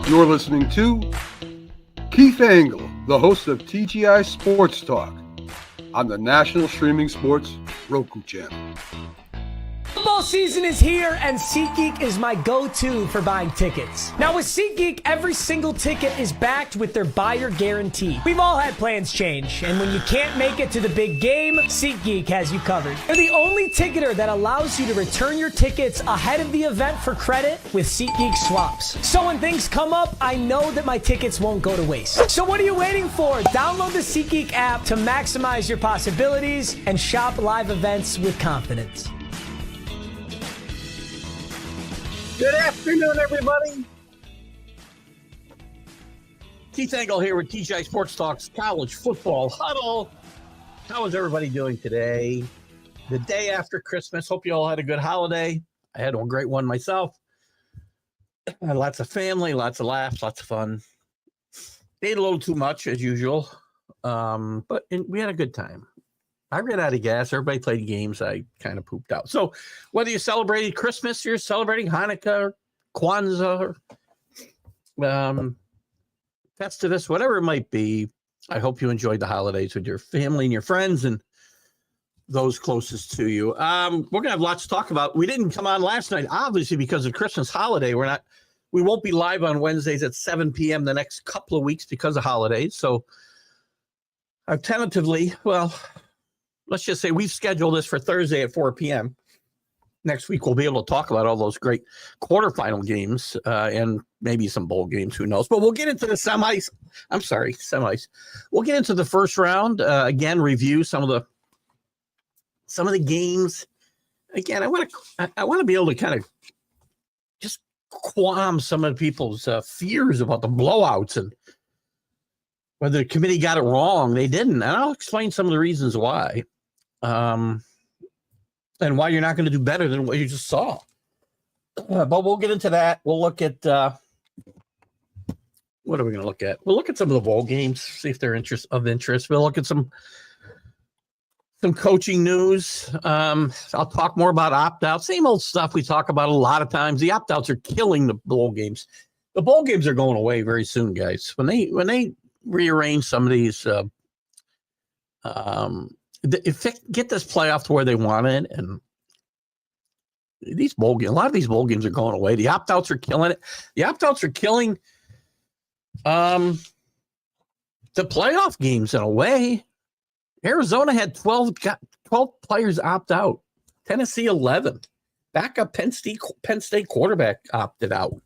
You're listening to Keith Engle, the host of TGI Sports Talk on the National Streaming Sports Roku channel. Football season is here, and SeatGeek is my go-to for buying tickets. Now, with SeatGeek, every single ticket is backed with their buyer guarantee. We've all had plans change, and when you can't make it to the big game, SeatGeek has you covered. They're the only ticketer that allows you to return your tickets ahead of the event for credit with SeatGeek swaps. So when things come up, I know that my tickets won't go to waste. So what are you waiting for? Download the SeatGeek app to maximize your possibilities and shop live events with confidence. Good afternoon, everybody. Keith Engle here with TGI Sports Talk's College Football Huddle. How is everybody doing today? The day after Christmas. Hope you all had a good holiday. I had a great one myself. Lots of family, lots of laughs, lots of fun. Ate a little too much as usual, but we had a good time. I ran out of gas. Everybody played games. I kind of pooped out. So whether you celebrated Christmas, you're celebrating Hanukkah, Kwanzaa, Festivus, whatever it might be, I hope you enjoyed the holidays with your family and your friends and those closest to you. We're going to have lots to talk about. We didn't come on last night, obviously, because of Christmas holiday. We won't be live on Wednesdays at 7 p.m. the next couple of weeks because of holidays. So I've tentatively, let's just say we've scheduled this for Thursday at 4 p.m. Next week, we'll be able to talk about all those great quarterfinal games and maybe some bowl games. Who knows? But we'll get into the semis. We'll get into the first round. Again, review some of the games. Again, I want to be able to kind of just qualm some of the people's fears about the blowouts and whether the committee got it wrong. They didn't. And I'll explain some of the reasons why. And why you're not going to do better than what you just saw. But we'll get into that. We'll look at what are we going to look at? We'll look at some of the bowl games, see if they're of interest. We'll look at some coaching news. I'll talk more about opt-outs. Same old stuff we talk about a lot of times. The opt-outs are killing the bowl games. The bowl games are going away very soon, guys. When they rearrange some of these get this playoff to where they want it, and these bowl games, a lot of these bowl games are going away. The opt-outs are killing it. The opt-outs are killing the playoff games in a way. Arizona had 12 players opt out. Tennessee 11. Backup Penn State quarterback opted out.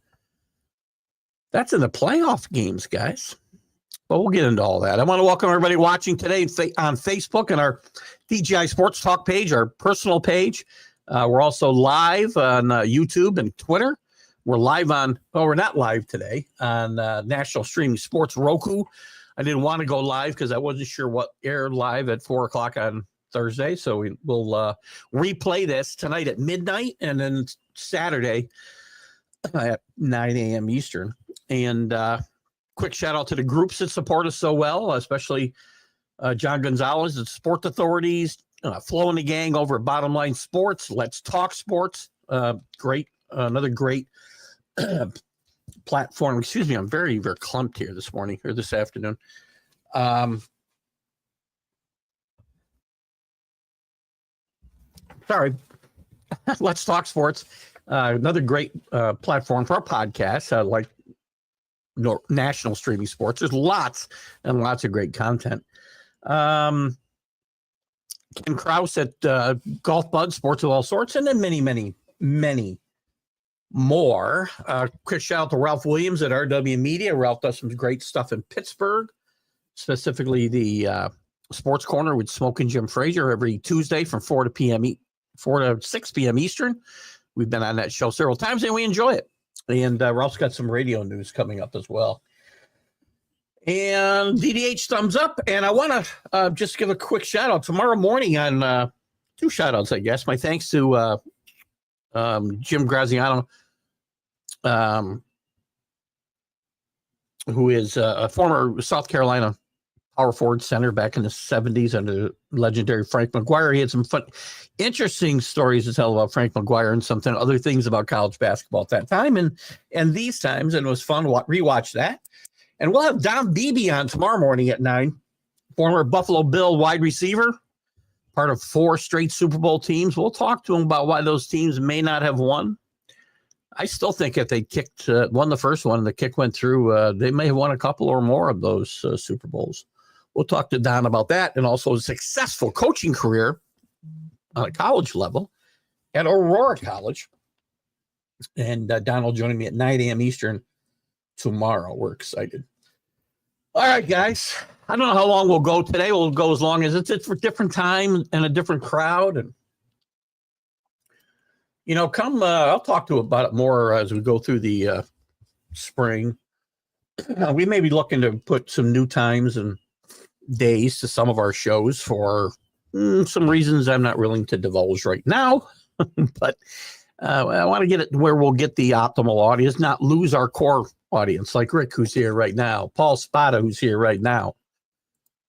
That's in the playoff games, guys. But we'll get into all that. I want to welcome everybody watching today on Facebook and our TGI Sports Talk page, our personal page. We're also live on YouTube and Twitter. We're live we're not live today on National Streaming Sports Roku. I didn't want to go live because I wasn't sure what aired live at 4 o'clock on Thursday. So we'll replay this tonight at midnight and then Saturday at 9 a.m. Eastern. And quick shout out to the groups that support us so well, especially John Gonzalez, the Sport Authorities, Flo and the gang over at Bottom Line Sports. Let's Talk Sports. Another great platform. Excuse me, I'm very, very clumped here this afternoon. Sorry. Let's Talk Sports. Another great platform for our podcast, like National Streaming Sports. There's lots and lots of great content. Ken Krause at Golf Bud, Sports of All Sorts, and then many, many, many more. Quick shout out to Ralph Williams at RW Media. Ralph does some great stuff in Pittsburgh, specifically the Sports Corner with Smoke and Jim Frazier every Tuesday from 4 to 6 p.m. Eastern. We've been on that show several times, and we enjoy it. And Ralph's got some radio news coming up as well. And DDH thumbs up. And I want to just give a quick shout out tomorrow morning on two shout outs, I guess. My thanks to Jim Graziano, who is a former South Carolina power forward center back in the 70s under legendary Frank McGuire. He had some fun, interesting stories to tell about Frank McGuire and something other things about college basketball at that time and these times. And it was fun to rewatch that. And we'll have Don Beebe on tomorrow morning at 9, former Buffalo Bill wide receiver, part of 4 straight Super Bowl teams. We'll talk to him about why those teams may not have won. I still think if they won the first one and the kick went through, they may have won a couple or more of those Super Bowls. We'll talk to Don about that and also a successful coaching career on a college level at Aurora College. And Don will join me at 9 a.m. Eastern tomorrow. We're excited. All right, guys. I don't know how long we'll go today. We'll go as long as it's for different time and a different crowd. And, I'll talk to you about it more as we go through the spring. We may be looking to put some new times and days to some of our shows for some reasons I'm not willing to divulge right now. But I want to get it where we'll get the optimal audience, not lose our core audience like Rick, who's here right now, Paul Spada, who's here right now,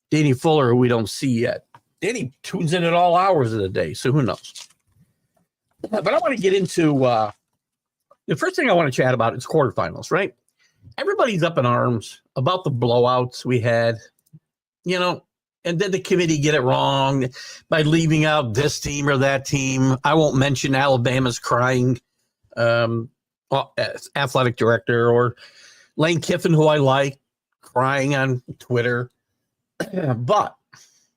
Danny Fuller, who we don't see yet. Danny tunes in at all hours of the day, so who knows? But I want to get into the first thing I want to chat about is quarterfinals, right? Everybody's up in arms about the blowouts we had, and did the committee get it wrong by leaving out this team or that team? I won't mention Alabama's crying athletic director or Lane Kiffin, who I like, crying on Twitter. But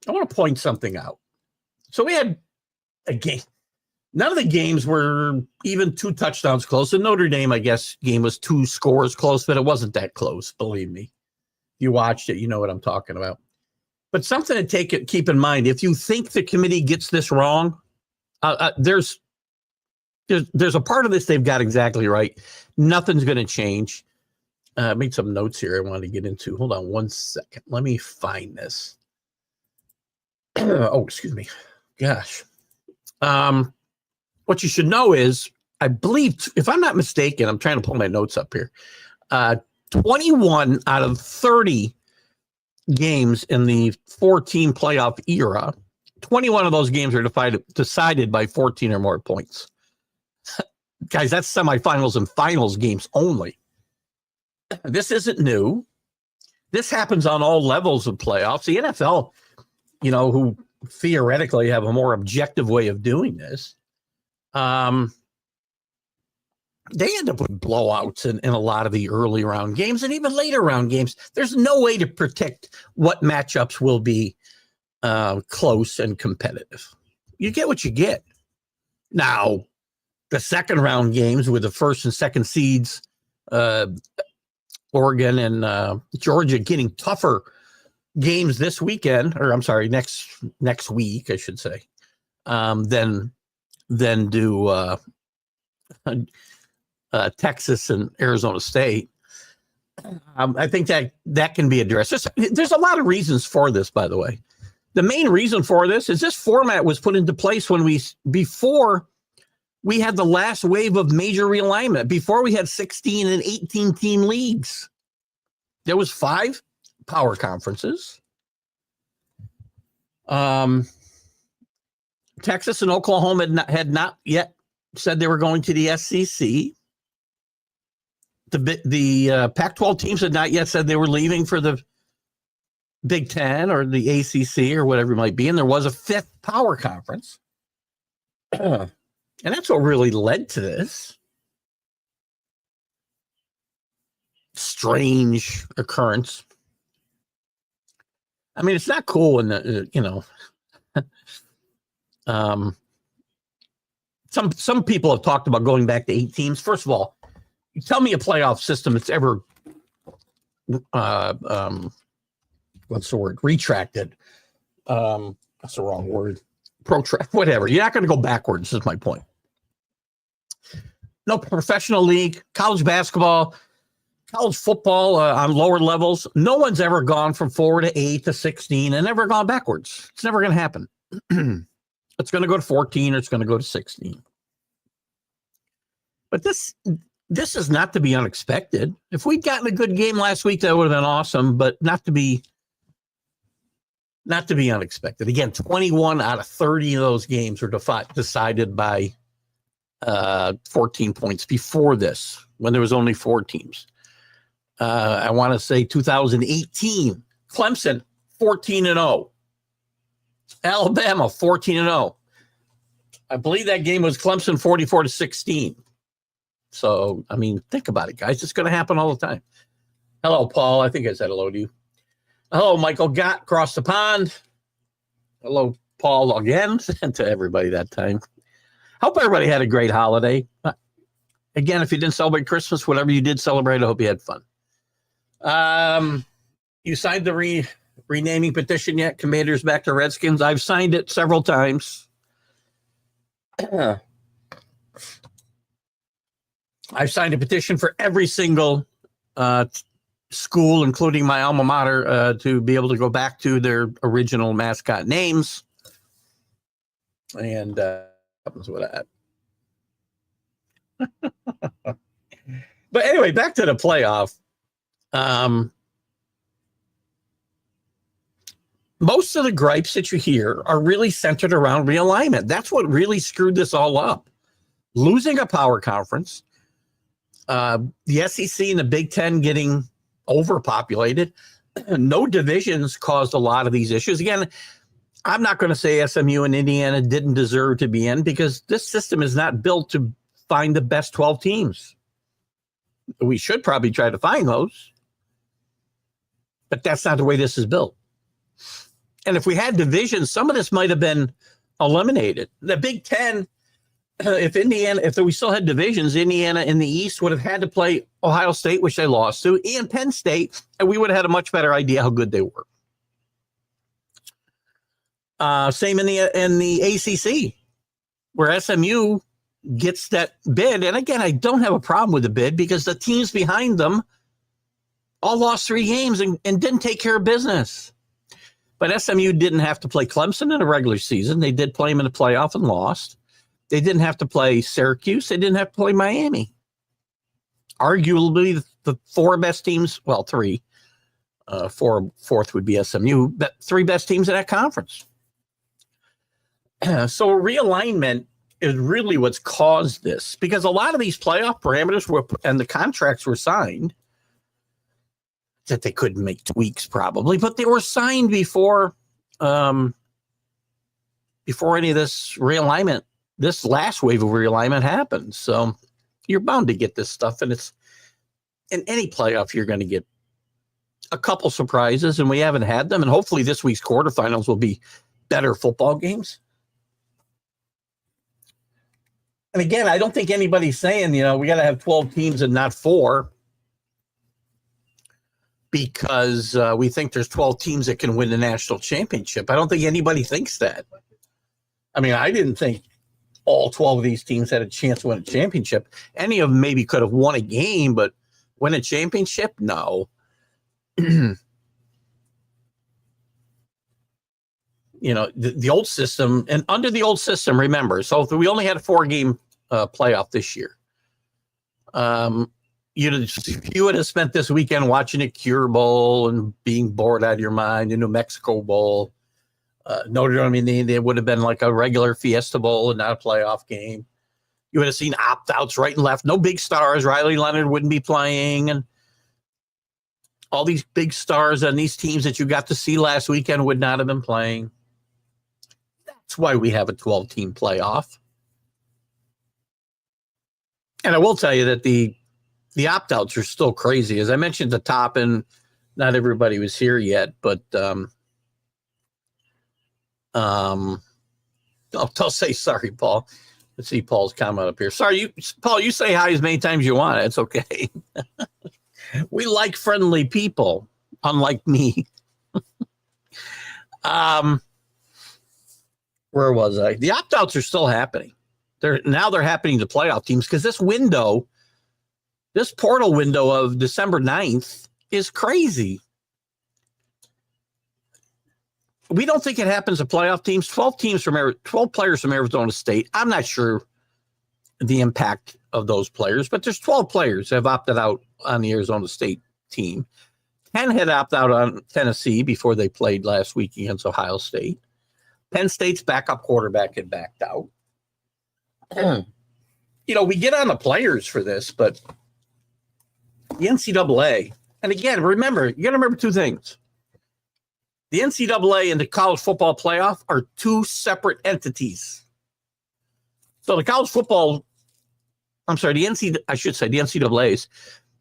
I want to point something out. So we had a game. None of the games were even 2 touchdowns close. The Notre Dame, I guess, game was 2 scores close, but it wasn't that close, believe me. If you watched it, you know what I'm talking about. But something to keep in mind, if you think the committee gets this wrong, there's a part of this they've got exactly right. Nothing's going to change. I made some notes here I wanted to get into. Hold on one second. Let me find this. Oh, excuse me. Gosh. What you should know is, I believe, if I'm not mistaken, I'm trying to pull my notes up here. 21 out of 30 games in the 4-team playoff era, 21 of those games are decided by 14 or more points. Guys, that's semifinals and finals games only. This isn't new. This happens on all levels of playoffs. The NFL, who theoretically have a more objective way of doing this, they end up with blowouts in a lot of the early round games and even later round games. There's no way to predict what matchups will be close and competitive. You get what you get. Now, the second round games with the first and second seeds, Oregon and Georgia getting tougher games this weekend, or I'm sorry, next week, I should say, than do Texas and Arizona State. I think that can be addressed. There's a lot of reasons for this, by the way. The main reason for this is this format was put into place before we had the last wave of major realignment, before we had 16 and 18 team leagues. There was 5 power conferences. Texas and Oklahoma had not yet said they were going to the SEC. The Pac-12 teams had not yet said they were leaving for the Big Ten or the ACC or whatever it might be. And there was a 5th power conference. And that's what really led to this strange occurrence. I mean, it's not cool when, some people have talked about going back to 8 teams. First of all, you tell me a playoff system that's ever, what's the word? Retracted. That's the wrong word. Protract, whatever. You're not going to go backwards, is my point. No professional league, college basketball, college football on lower levels. No one's ever gone from 4 to 8 to 16 and never gone backwards. It's never going to happen. It's going to go to 14 or it's going to go to 16. But this is not to be unexpected. If we'd gotten a good game last week, that would have been awesome, but not to be Not to be unexpected. Again, 21 out of 30 of those games were decided by 14 points before this, when there was only 4 teams. I want to say 2018, Clemson 14-0, Alabama 14-0. I believe that game was Clemson 44-16. So, I mean, think about it, guys. It's going to happen all the time. Hello, Paul. I think I said hello to you. Hello, Michael Gott across the pond. Hello, Paul, again, and to everybody that time. Hope everybody had a great holiday. Again, if you didn't celebrate Christmas, whatever you did celebrate, I hope you had fun. You signed the renaming petition yet? Commanders back to Redskins. I've signed it several times. I've signed a petition for every single school, including my alma mater, to be able to go back to their original mascot names. And happens with that. But anyway, back to the playoff. Most of the gripes that you hear are really centered around realignment. That's what really screwed this all up. Losing a power conference, the SEC and the Big Ten getting overpopulated. No divisions caused a lot of these issues. Again, I'm not going to say SMU and Indiana didn't deserve to be in, because this system is not built to find the best 12 teams. We should probably try to find those, but that's not the way this is built. And if we had divisions, some of this might have been eliminated. The Big Ten, if we still had divisions, Indiana in the East would have had to play Ohio State, which they lost to, and Penn State, and we would have had a much better idea how good they were. Same in the ACC, where SMU gets that bid. And again, I don't have a problem with the bid, because the teams behind them all lost 3 games and didn't take care of business. But SMU didn't have to play Clemson in a regular season. They did play them in the playoff and lost. They didn't have to play Syracuse. They didn't have to play Miami. Arguably the 4 best teams, well, 3. Fourth would be SMU, but 3 best teams in that conference. So realignment is really what's caused this, because a lot of these playoff parameters and the contracts were signed, that they couldn't make tweaks probably, but they were signed before any of this realignment, this last wave of realignment happened. So you're bound to get this stuff, and it's in any playoff, you're going to get a couple surprises, and we haven't had them. And hopefully this week's quarterfinals will be better football games. And again, I don't think anybody's saying, we got to have 12 teams and not 4, because we think there's 12 teams that can win the national championship. I don't think anybody thinks that. I mean, I didn't think all 12 of these teams had a chance to win a championship. Any of them maybe could have won a game, but win a championship? No. The old system, and under the old system, remember, so if we only had a 4-game playoff this year, you would have spent this weekend watching a Cure Bowl and being bored out of your mind, the New Mexico Bowl, Notre Dame. It would have been like a regular Fiesta Bowl and not a playoff game. You would have seen opt-outs right and left. No big stars. Riley Leonard wouldn't be playing, and all these big stars on these teams that you got to see last weekend would not have been playing. That's why we have a 12-team playoff. And I will tell you that the opt-outs are still crazy. As I mentioned at the top, and not everybody was here yet, but I'll say sorry, Paul. Let's see Paul's comment up here. Sorry, Paul, you say hi as many times as you want. It's okay. We like friendly people, unlike me. Where was I? The opt-outs are still happening. They're happening to playoff teams, because this portal window of December 9th is crazy. We don't think it happens to playoff teams. 12 players from Arizona State. I'm not sure the impact of those players, but there's 12 players that have opted out on the Arizona State team. Penn had opted out on Tennessee before they played last week against Ohio State. Penn State's backup quarterback had backed out. We get on the players for this, but the NCAA, and again, remember, you got to remember two things. The NCAA and the college football playoff are two separate entities. So the NCAAs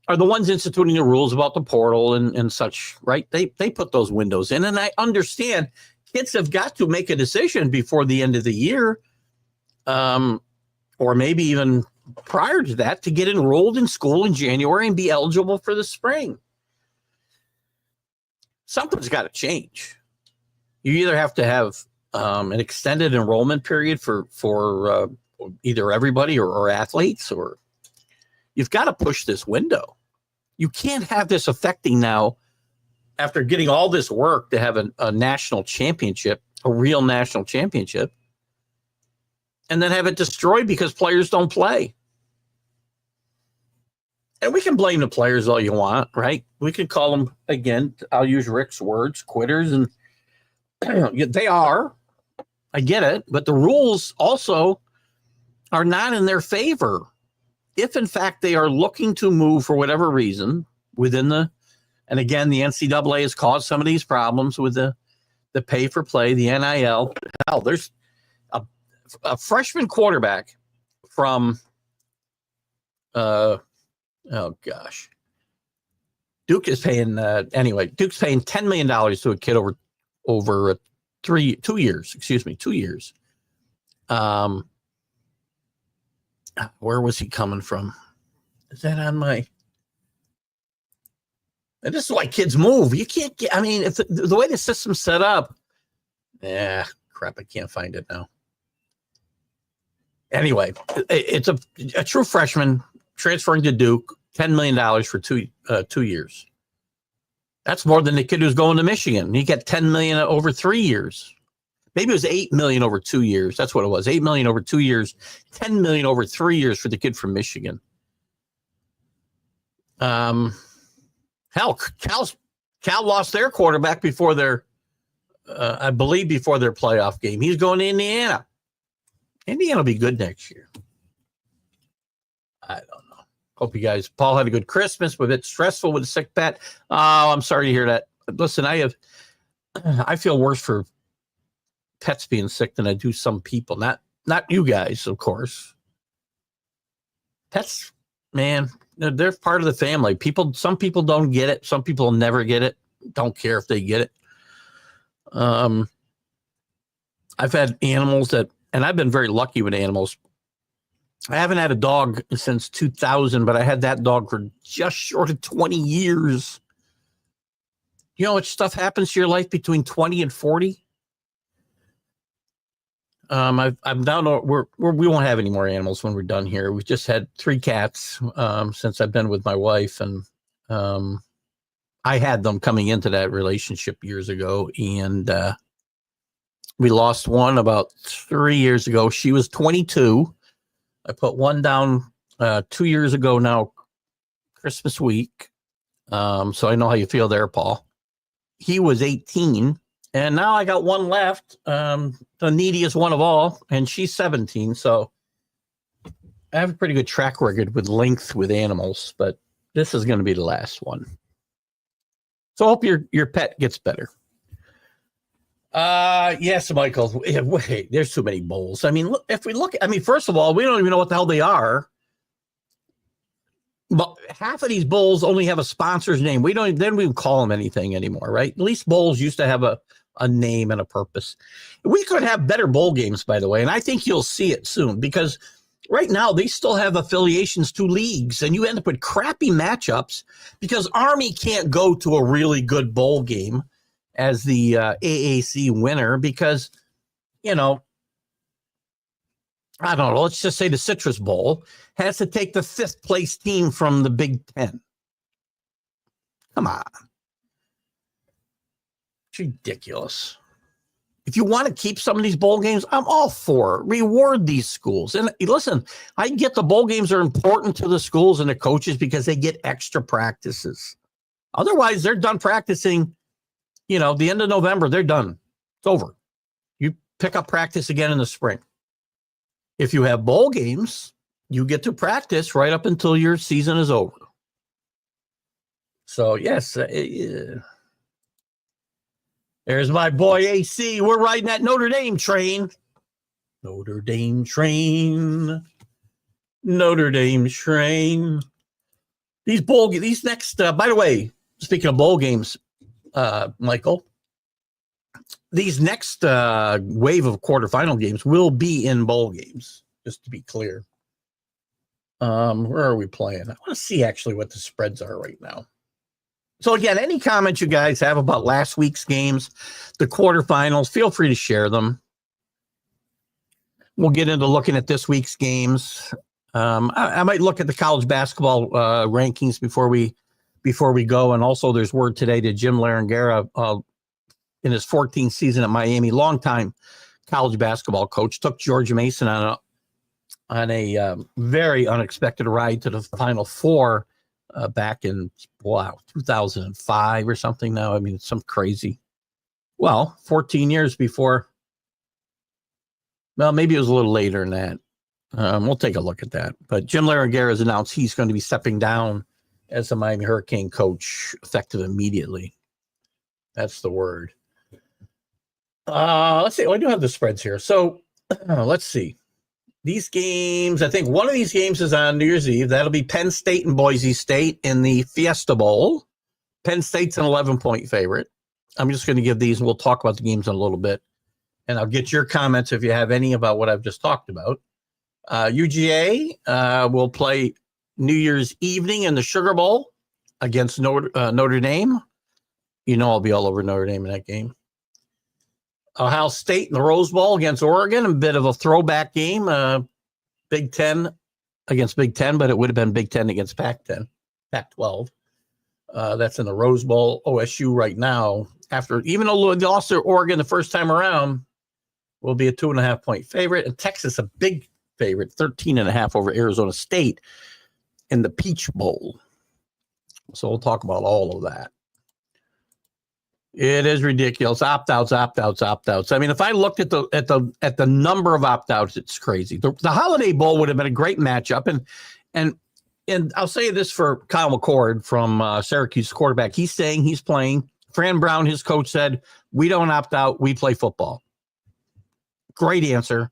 are the ones instituting the rules about the portal and such, right? They put those windows in, and I understand kids have got to make a decision before the end of the year, or maybe even prior to that, to get enrolled in school in January and be eligible for the spring. Something's got to change. You either have to have an extended enrollment period for either everybody or athletes, or you've got to push this window. You can't have this affecting now, after getting all this work to have a national championship, a real national championship, and then have it destroyed because players don't play. And we can blame the players all you want, right? We can call them, again, I'll use Rick's words, quitters, and they are. I get it. But the rules also are not in their favor. If, in fact, they are looking to move for whatever reason within and again, the NCAA has caused some of these problems with the pay for play, the NIL. Hell, there's a freshman quarterback from, oh gosh, Duke is paying Duke's paying $10 million to a kid over 2 years. Excuse me, 2 years. Where was he coming from? Is that on my? And this is why kids move. You can't get. I mean, if the way the system's set up, crap, I can't find it now. Anyway, it's a true freshman transferring to Duke, $10 million for 2 years. That's more than the kid who's going to Michigan. He got $10 million over 3 years. Maybe it was $8 million over 2 years. That's what it was. $8 million over 2 years, $10 million over 3 years for the kid from Michigan. Hell, Cal lost their quarterback before I believe before their playoff game. He's going to Indiana. Indiana will be good next year. I don't know. Hope you guys, Paul had a good Christmas, but it's stressful with a sick pet. Oh, I'm sorry to hear that. Listen, I feel worse for pets being sick than I do some people. Not you guys, of course. Pets, man, they're part of the family. Some people don't get it. Some people never get it. Don't care if they get it. I've had animals and I've been very lucky with animals. I haven't had a dog since 2000, but I had that dog for just short of 20 years. You know what stuff happens to your life between 20 and 40? I'm down to we won't have any more animals when we're done here. We've just had 3 cats since I've been with my wife, and I had them coming into that relationship years ago, and we lost one about 3 years ago. She was 22. I put one down 2 years ago now, Christmas week. So I know how you feel there, Paul. He was 18. And now I got one left, the neediest one of all, and she's 17. So I have a pretty good track record with length with animals, but this is going to be the last one. So I hope your pet gets better. Yes, Michael. Wait, there's too many bowls. I mean, first of all, we don't even know what the hell they are. But half of these bowls only have a sponsor's name. They don't even call them anything anymore, right? At least bowls used to have a name and a purpose. We could have better bowl games, by the way, and I think you'll see it soon, because right now they still have affiliations to leagues, and you end up with crappy matchups because Army can't go to a really good bowl game as the AAC winner because, I don't know, let's just say the Citrus Bowl has to take the 5th place team from the Big Ten. Come on. It's ridiculous. If you want to keep some of these bowl games, I'm all for it. Reward these schools. And listen, I get the bowl games are important to the schools and the coaches because they get extra practices. Otherwise, they're done practicing. The end of November, they're done. It's over. You pick up practice again in the spring. If you have bowl games, you get to practice right up until your season is over. So, yes, there's my boy AC. We're riding that Notre Dame train. Notre Dame train. Notre Dame train. These next, by the way, speaking of bowl games, Michael, these next wave of quarterfinal games will be in bowl games, just to be clear. Where are we playing? I want to see actually what the spreads are right now. So again, any comments you guys have about last week's games, the quarterfinals, feel free to share them. We'll get into looking at this week's games. I might look at the college basketball rankings before we go. And also there's word today that Jim Larangera, in his 14th season at Miami, longtime college basketball coach, took George Mason on a very unexpected ride to the Final Four back in 2005 or something. Now, I mean, it's some crazy. 14 years before. Well, maybe it was a little later than that. We'll take a look at that. But Jim Larangera has announced he's going to be stepping down as the Miami Hurricane coach effective immediately. That's the word. Let's see. I do have the spreads here. So let's see. These games, I think one of these games is on New Year's Eve. That'll be Penn State and Boise State in the Fiesta Bowl. Penn State's an 11-point favorite. I'm just going to give these, and we'll talk about the games in a little bit. And I'll get your comments if you have any about what I've just talked about. UGA will play New Year's evening in the Sugar Bowl against Notre Dame. I'll be all over Notre Dame in that game. Ohio State in the Rose Bowl against Oregon, a bit of a throwback game. Big Ten against Big Ten, but it would have been Big Ten against Pac-10, Pac-12. That's in the Rose Bowl. OSU right now, even though they lost to Oregon the first time around, will be a 2.5-point favorite. And Texas, a big favorite, 13.5 over Arizona State in the Peach Bowl. So we'll talk about all of that. It is ridiculous. Opt-outs. I mean, if I looked at the number of opt-outs, it's crazy. The Holiday Bowl would have been a great matchup. And I'll say this for Kyle McCord from Syracuse quarterback. He's saying he's playing. Fran Brown, his coach, said, we don't opt out. We play football. Great answer.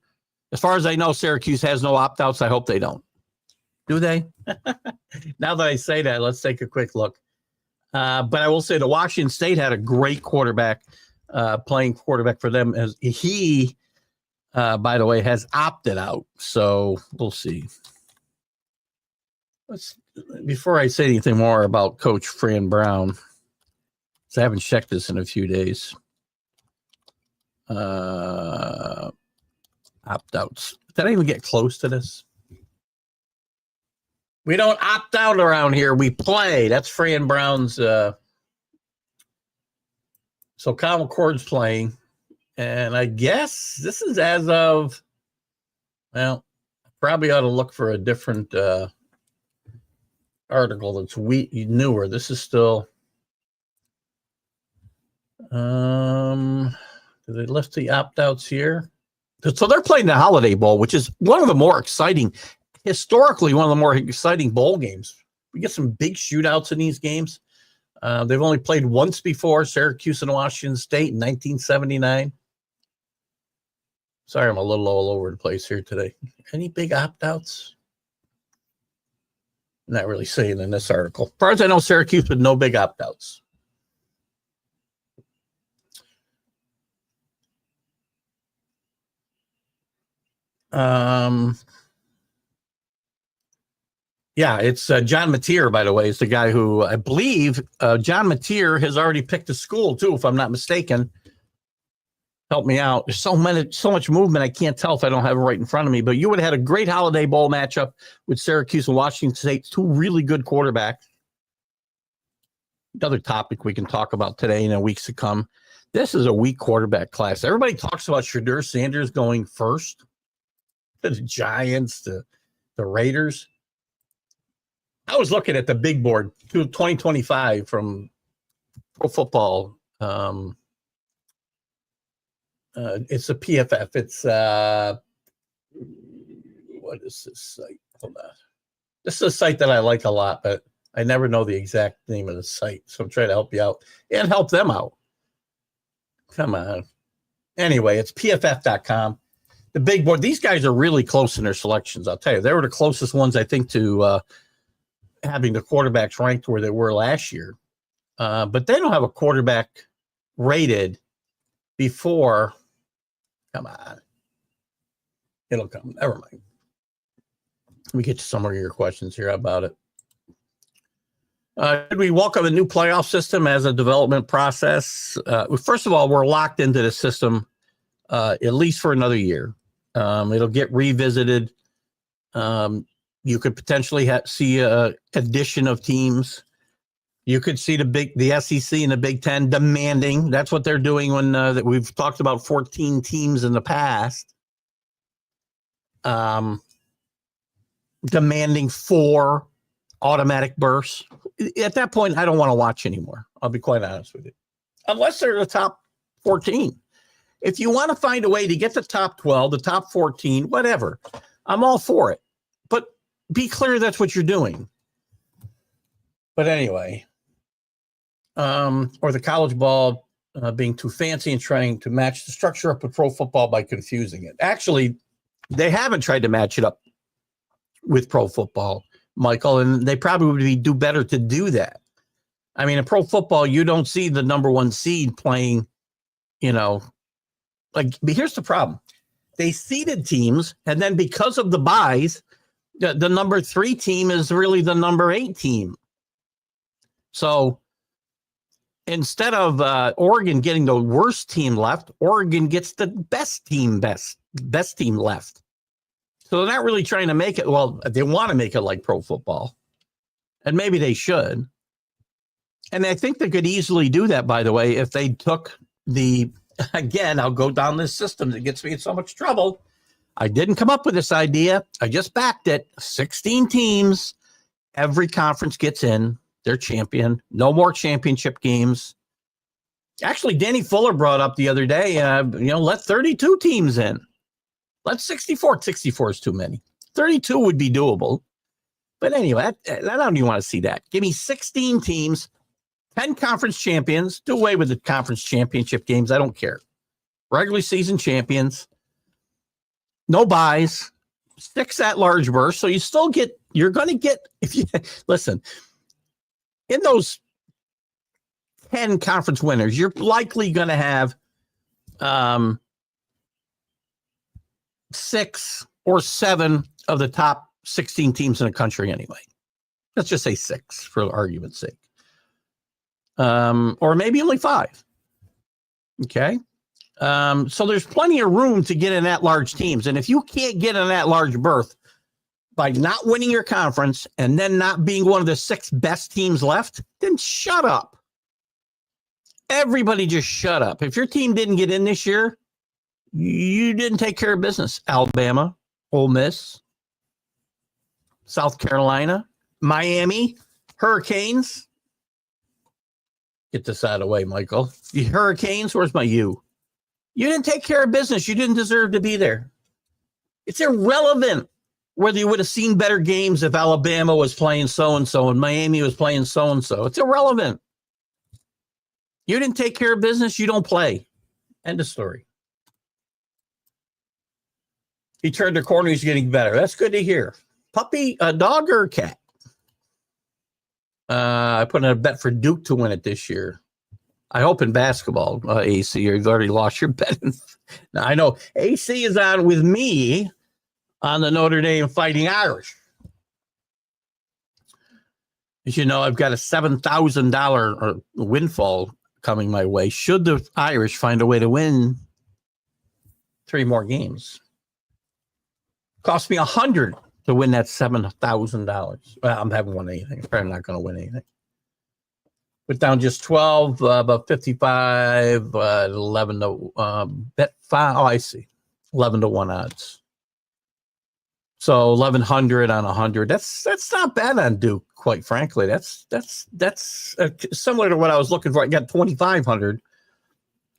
As far as I know, Syracuse has no opt-outs. I hope they don't. Do they? Now that I say that, let's take a quick look. But I will say the Washington State had a great quarterback, playing quarterback for them. As he, by the way, has opted out. So we'll see. Before I say anything more about Coach Fran Brown, so I haven't checked this in a few days. Opt-outs. Did I even get close to this? We don't opt out around here. We play. That's Fran Brown's. So Kyle McCord's playing. And I guess this is as of, well, probably ought to look for a different article that's newer. This is still. Do they list the opt-outs here? So they're playing the Holiday Bowl, which is one of the more exciting, historically one of the more exciting bowl games. We get some big shootouts in these games. They've only played once before, Syracuse and Washington State in 1979. Sorry, I'm a little all over the place here today. Any big opt-outs? Not really saying in this article. As far as I know, Syracuse with no big opt-outs. Yeah, it's John Mateer, by the way, is the guy who I believe John Mateer has already picked a school too, if I'm not mistaken. Help me out. There's so much movement. I can't tell if I don't have it right in front of me, but you would have had a great Holiday Bowl matchup with Syracuse and Washington State, two really good quarterbacks. Another topic we can talk about today and in weeks to come. This is a weak quarterback class. Everybody talks about Shedeur Sanders going first. The Giants, the Raiders. I was looking at the big board, 2025 from Pro Football. It's a PFF. It's what is this site? Hold on. This is a site that I like a lot, but I never know the exact name of the site. So I'm trying to help you out and help them out. Come on. Anyway, it's pff.com. The big board. These guys are really close in their selections. I'll tell you, they were the closest ones, I think, to having the quarterbacks ranked where they were last year. But they don't have a quarterback rated before. Come on. It'll come. Never mind. Let me get to some of your questions here about it. Did we welcome a new playoff system as a development process? First of all, we're locked into the system at least for another year. It'll get revisited. You could potentially see a addition of teams. You could see the SEC and the Big Ten demanding. That's what they're doing when that we've talked about 14 teams in the past. Demanding 4 automatic berths. At that point, I don't want to watch anymore. I'll be quite honest with you. Unless they're the top 14. If you want to find a way to get the top 12, the top 14, whatever, I'm all for it. But be clear that's what you're doing. But anyway, or the college ball being too fancy and trying to match the structure up with pro football by confusing it. Actually, they haven't tried to match it up with pro football, Michael, and they probably do better to do that. I mean, in pro football, you don't see the number 1 seed playing, but here's the problem. They seeded teams, and then because of the buys, the number 3 team is really the number 8 team. So instead of Oregon getting the worst team left, Oregon gets the best team left. So they're not really trying to make it. Well, they want to make it like pro football, and maybe they should. And I think they could easily do that, by the way, if they took again, I'll go down this system that gets me in so much trouble. I didn't come up with this idea. I just backed it. 16 teams. Every conference gets in. They're champion. No more championship games. Actually, Danny Fuller brought up the other day, let 32 teams in. Let 64. 64 is too many. 32 would be doable. But anyway, I don't even want to see that. Give me 16 teams, 10 conference champions. Do away with the conference championship games. I don't care. Regular season champions. No buys. 6 at-large berths. So you're going to get, if you listen, in those 10 conference winners, you're likely going to have 6 or 7 of the top 16 teams in the country anyway. Let's just say 6 for argument's sake. Or maybe only 5. Okay. So there's plenty of room to get in at-large teams. And if you can't get an at-large berth by not winning your conference and then not being one of the 6 best teams left, then shut up. Everybody just shut up. If your team didn't get in this year, you didn't take care of business. Alabama, Ole Miss, South Carolina, Miami, Hurricanes. Get this out of the way, Michael. The Hurricanes, where's my U? You didn't take care of business. You didn't deserve to be there. It's irrelevant whether you would have seen better games if Alabama was playing so-and-so and Miami was playing so-and-so. It's irrelevant. You didn't take care of business. You don't play. End of story. He turned the corner. He's getting better. That's good to hear. Puppy, a dog or a cat? I put in a bet for Duke to win it this year. I hope in basketball, AC, you've already lost your bet. Now, I know AC is on with me on the Notre Dame Fighting Irish. As you know, I've got a $7,000 windfall coming my way should the Irish find a way to win 3 more games. Cost me $100 to win that $7,000. Well, I haven't won anything. I'm probably not going to win anything. Put down just 12, about 55, 11 to bet 5. Oh, I see. 11 to 1 odds. So 1,100 on 100. That's not bad on Duke, quite frankly. That's similar to what I was looking for. I got 2,500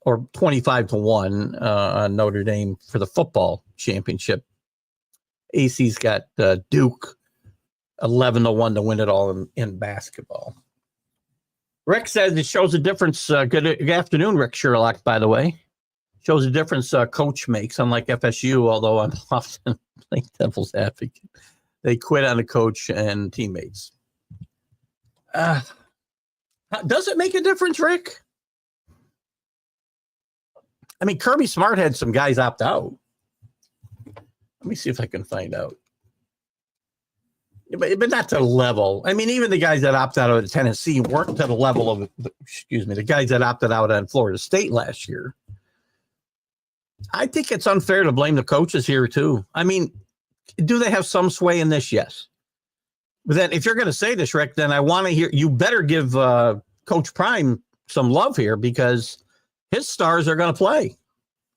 or 25-1 on Notre Dame for the football championship. AC's got Duke 11-1 to win it all in basketball. Rick says it shows a difference. Good afternoon, Rick Sherlock, by the way. Shows a difference coach makes, unlike FSU, although I'm often playing devil's advocate. They quit on the coach and teammates. Does it make a difference, Rick? I mean, Kirby Smart had some guys opt out. Let me see if I can find out. But not to the level. I mean, even the guys that opted out of Tennessee weren't to the level of, the guys that opted out on Florida State last year. I think it's unfair to blame the coaches here, too. I mean, do they have some sway in this? Yes. But then if you're going to say this, Rick, then I want to hear, you better give Coach Prime some love here because his stars are going to play.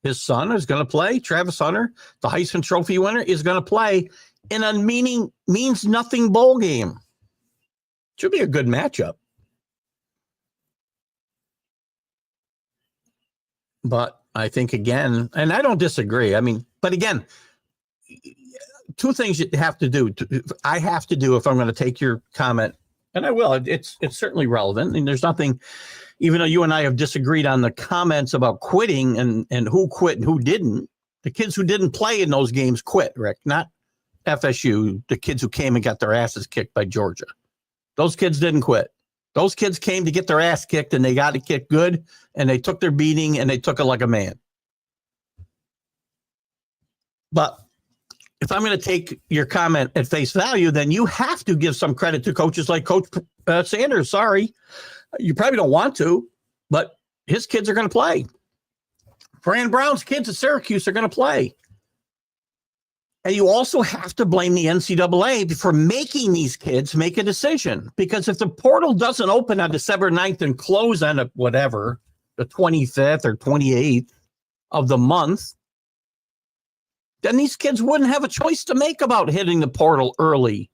His son is going to play. Travis Hunter, the Heisman Trophy winner, is going to play in a means nothing bowl game. Should be a good matchup. But I think, again, and I don't disagree. I mean, but again, two things you have to do. I have to do if I'm going to take your comment, and I will. It's certainly relevant. And there's nothing, even though you and I have disagreed on the comments about quitting and who quit and who didn't, the kids who didn't play in those games quit, Rick, not FSU, the kids who came and got their asses kicked by Georgia. Those kids didn't quit. Those kids came to get their ass kicked, and they got it kicked good, and they took their beating, and they took it like a man. But if I'm going to take your comment at face value, then you have to give some credit to coaches like Coach Sanders. Sorry. You probably don't want to, but his kids are going to play. Fran Brown's kids at Syracuse are going to play. And you also have to blame the NCAA for making these kids make a decision. Because if the portal doesn't open on December 9th and close on the 25th or 28th of the month, then these kids wouldn't have a choice to make about hitting the portal early.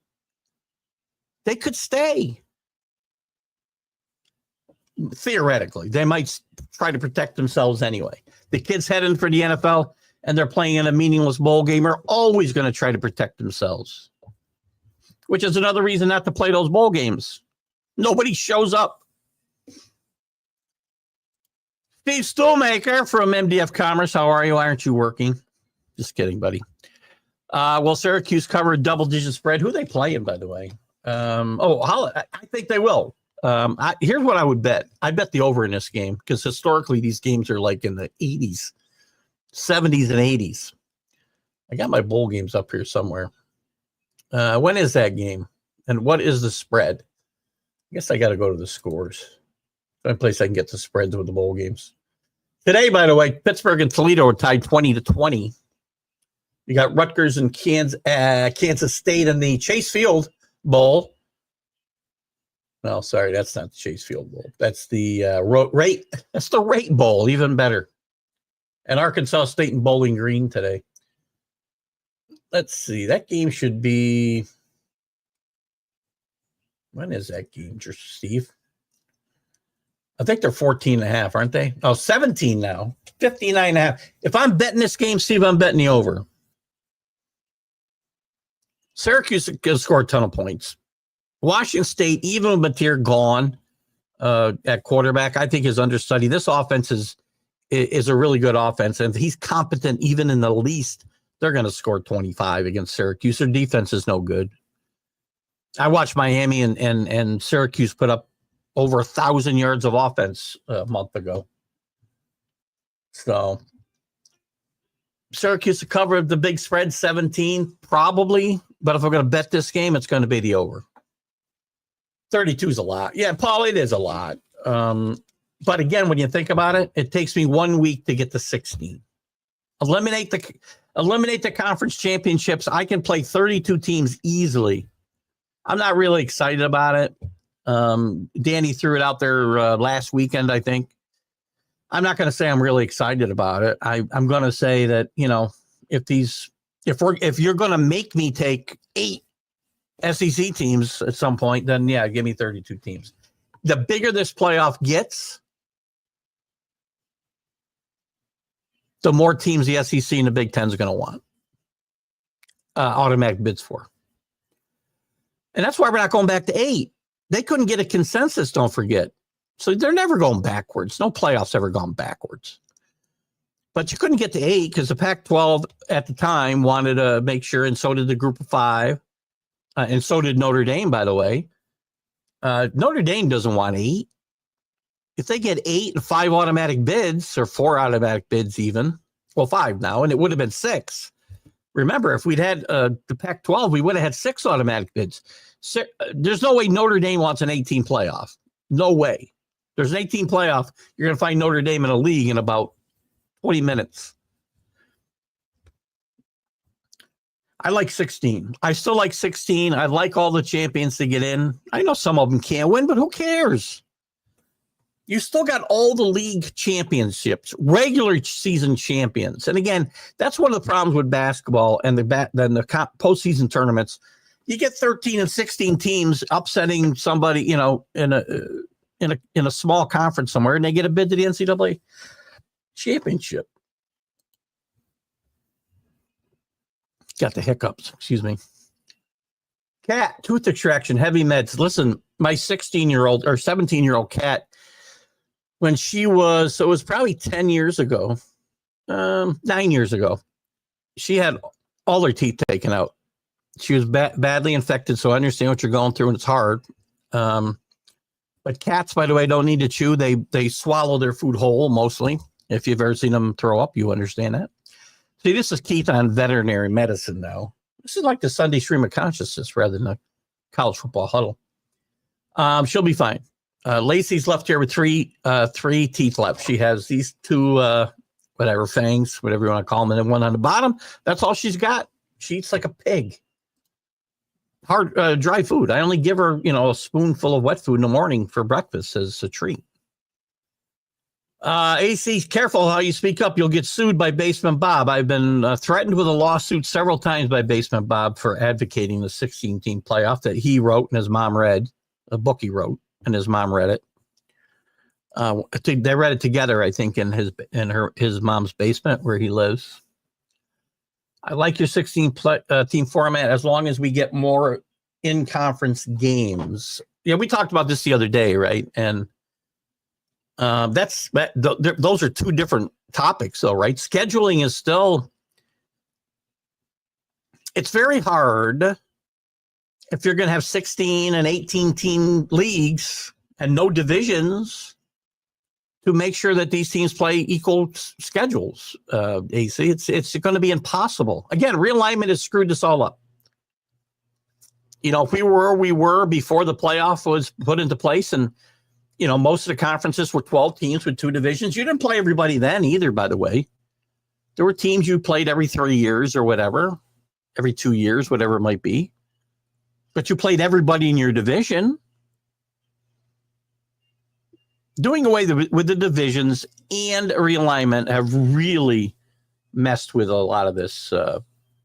They could stay. Theoretically, they might try to protect themselves anyway. The kids heading for the NFL and they're playing in a meaningless bowl game are always going to try to protect themselves, which is another reason not to play those bowl games. Nobody shows up. Steve Stuhlmaker from MDF Commerce. How are you? Why aren't you working? Just kidding, buddy. Will Syracuse cover a double-digit spread? Who are they playing, by the way? I think they will. Here's what I would bet. I bet the over in this game because historically these games are like in the 80s, 70s, and 80s. I got my bowl games up here somewhere. When is that game? And what is the spread? I guess I got to go to the scores. The only place I can get the spreads with the bowl games. Today, by the way, Pittsburgh and Toledo are tied 20-20. You got Rutgers and Kansas State in the Chase Field Bowl. No, sorry, that's not the Chase Field Bowl. That's the Rate. That's the Rate Bowl, even better. And Arkansas State and Bowling Green today. Let's see. That game should be. When is that game, Steve? I think they're 14.5, aren't they? Oh, 17 now. 59.5. If I'm betting this game, Steve, I'm betting the over. Syracuse can score a ton of points. Washington State, even with Mateer gone at quarterback, I think is understudied. This offense is a really good offense. And if he's competent even in the least, they're going to score 25 against Syracuse. Their defense is no good. I watched Miami and Syracuse put up over 1,000 yards of offense a month ago. So Syracuse to cover the big spread, 17, probably. But if I'm going to bet this game, it's going to be the over. 32 is a lot. Yeah, Paul, it is a lot. But again, when you think about it, it takes me 1 week to get to 16. Eliminate the conference championships. I can play 32 teams easily. I'm not really excited about it. Danny threw it out there last weekend, I think. I'm not going to say I'm really excited about it. I'm going to say that, if these If you're going to make me take 8 SEC teams at some point, then yeah, give me 32 teams. The bigger this playoff gets, the more teams the SEC and the Big Ten is going to want automatic bids for. And that's why we're not going back to 8. They couldn't get a consensus, don't forget. So they're never going backwards. No playoff's ever gone backwards. But you couldn't get to 8 because the Pac-12 at the time wanted to make sure, and so did the Group of 5, and so did Notre Dame, by the way. Notre Dame doesn't want 8. If they get 8 and 5 automatic bids, or 4 automatic bids even, well, 5 now, and it would have been 6. Remember, if we'd had the Pac-12, we would have had 6 automatic bids. There's no way Notre Dame wants an 18 playoff. No way. There's an 18 playoff. You're going to find Notre Dame in a league in about 20 minutes. I like 16. I still like 16. I like all the champions to get in. I know some of them can't win, but who cares? You still got all the league championships, regular season champions. And again, that's one of the problems with basketball and the postseason tournaments. You get 13 and 16 teams upsetting somebody, in a small conference somewhere, and they get a bid to the NCAA championship. Got the hiccups, excuse me. Cat, tooth extraction, heavy meds. Listen, my 16-year-old or 17-year-old cat, when she was, so it was probably 10 years ago, 9 years ago, she had all her teeth taken out. She was badly infected, so I understand what you're going through, and it's hard. But cats, by the way, don't need to chew. They swallow their food whole, mostly. If you've ever seen them throw up, you understand that. See, this is Keith on veterinary medicine now. This is like the Sunday stream of consciousness rather than a college football huddle. She'll be fine. Lacey's left here with three teeth left. She has these 2, fangs, whatever you want to call them, and then one on the bottom. That's all she's got. She eats like a pig. Hard, dry food. I only give her, a spoonful of wet food in the morning for breakfast as a treat. AC, careful how you speak up. You'll get sued by Basement Bob. I've been threatened with a lawsuit several times by Basement Bob for advocating the 16-team playoff that he wrote and his mom read, a book he wrote, and his mom read it. They read it together, I think, in his mom's basement where he lives. I like your 16-team format as long as we get more in-conference games. Yeah, we talked about this the other day, right? And those are 2 different topics, though, right? Scheduling is still, it's very hard if you're going to have 16 and 18 team leagues and no divisions to make sure that these teams play equal schedules. AC, it's going to be impossible. Again, realignment has screwed this all up. If we were before the playoff was put into place, and most of the conferences were 12 teams with 2 divisions. You didn't play everybody then either, by the way. There were teams you played every 3 years or whatever, every 2 years, whatever it might be. But you played everybody in your division. Doing away with the divisions and realignment have really messed with a lot of this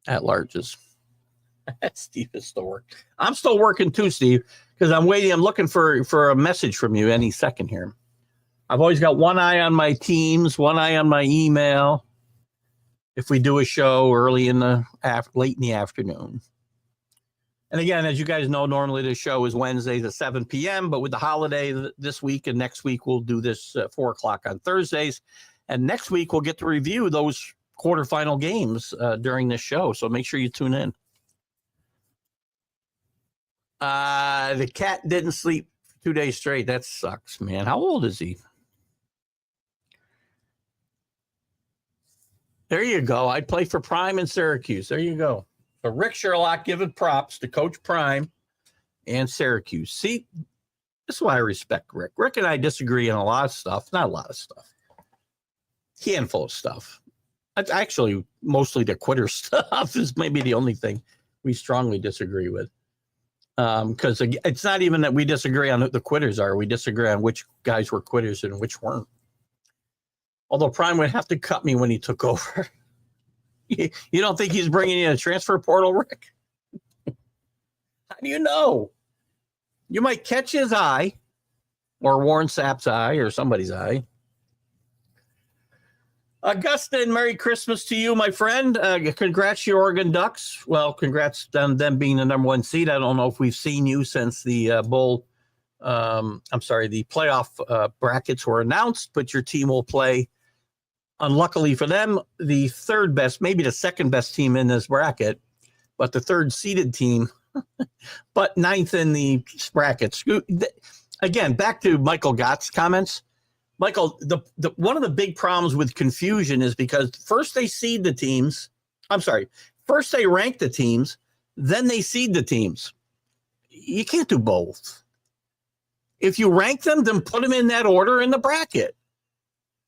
at-larges. Steve is still working. I'm still working too, Steve, because I'm waiting. I'm looking for a message from you any second here. I've always got one eye on my Teams, one eye on my email. If we do a show late in the afternoon. And again, as you guys know, normally the show is Wednesdays at 7 p.m., but with the holiday this week and next week, we'll do this 4 o'clock on Thursdays. And next week, we'll get to review those quarterfinal games during this show. So make sure you tune in. The cat didn't sleep 2 days straight. That sucks, man. How old is he? There you go. I play for Prime in Syracuse. There you go. So Rick Sherlock giving props to Coach Prime and Syracuse. See, this is why I respect Rick. Rick and I disagree on a lot of stuff. Not a lot of stuff. Handful of stuff. Actually, mostly the quitter stuff is maybe the only thing we strongly disagree with. Because it's not even that we disagree on who the quitters are. We disagree on which guys were quitters and which weren't. Although Prime would have to cut me when he took over. You don't think he's bringing in a transfer portal, Rick? How do you know? You might catch his eye, or Warren Sapp's eye, or somebody's eye. Augustine, Merry Christmas to you, my friend. Congrats to your Oregon Ducks. Well, congrats on them being the number 1 seed. I don't know if we've seen you since the the playoff brackets were announced, but your team will play, unluckily for them, the third best, maybe the second best team in this bracket, but the third seeded team, but ninth in the brackets. Again, back to Michael Gott's comments. Michael, the one of the big problems with confusion is because first they rank the teams, then they seed the teams. You can't do both. If you rank them, then put them in that order in the bracket.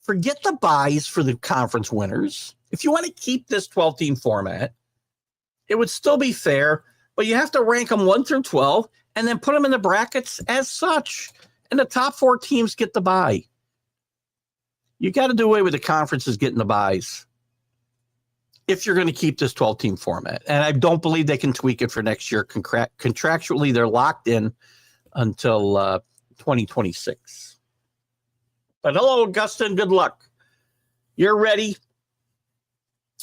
Forget the buys for the conference winners. If you want to keep this 12-team format, it would still be fair, but you have to rank them 1 through 12 and then put them in the brackets as such. And the top 4 teams get the bye. You got to do away with the conferences getting the buys if you're going to keep this 12-team format. And I don't believe they can tweak it for next year. Contractually, they're locked in until 2026. But hello, Augustine. Good luck. You're ready.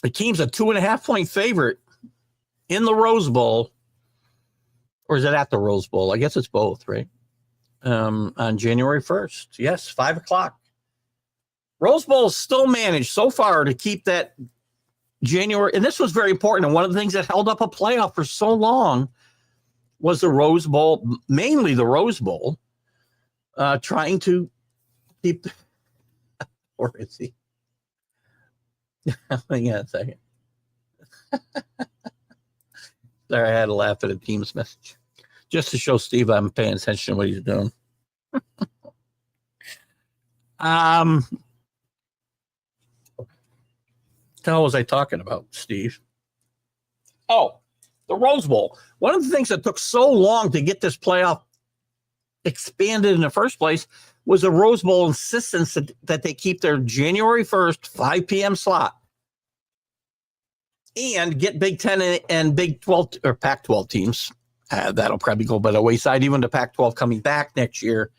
The team's a 2.5-point favorite in the Rose Bowl. Or is it at the Rose Bowl? I guess it's both, right? On January 1st. Yes, 5 o'clock. Rose Bowl still managed so far to keep that January. And this was very important. And one of the things that held up a playoff for so long was the Rose Bowl, mainly the Rose Bowl, trying to keep. Or is he? Hang on a second. Sorry, I had to laugh at a team's message just to show Steve I'm paying attention to what he's doing. What the hell was I talking about, Steve? Oh, the Rose Bowl. One of the things that took so long to get this playoff expanded in the first place was the Rose Bowl insistence that they keep their January 1st, 5 p.m. slot and get Big 10 and Big 12 or Pac-12 teams. That'll probably go by the wayside. Even the Pac-12 coming back next year,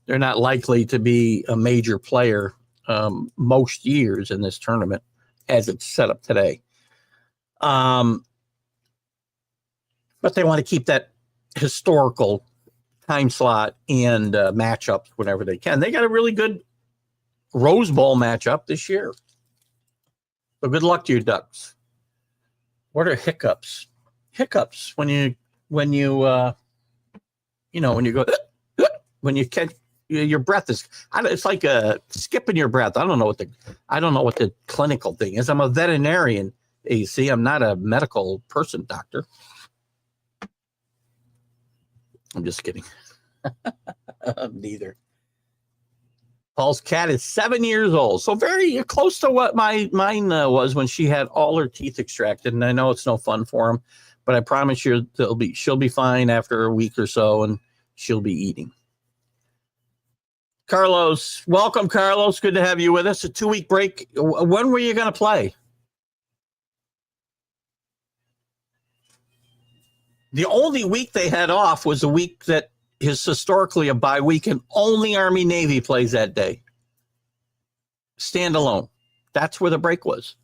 they're not likely to be a major player most years in this tournament as it's set up today. But they want to keep that historical time slot and matchups whenever they can. They got a really good Rose Bowl matchup this year. So good luck to your Ducks. What are hiccups? Hiccups when you go when you catch your breath is. It's like skipping your breath. I don't know what the clinical thing is. I'm a veterinarian. AC. I'm not a medical person, doctor. I'm just kidding. Neither. Paul's cat is 7 years old, so very close to what mine was when she had all her teeth extracted. And I know it's no fun for him, but I promise you, she'll be fine after a week or so, and she'll be eating. Carlos, welcome, Carlos. Good to have you with us. A 2-week break. When were you going to play? The only week they had off was a week that is historically a bye week, and only Army Navy plays that day. Standalone. That's where the break was.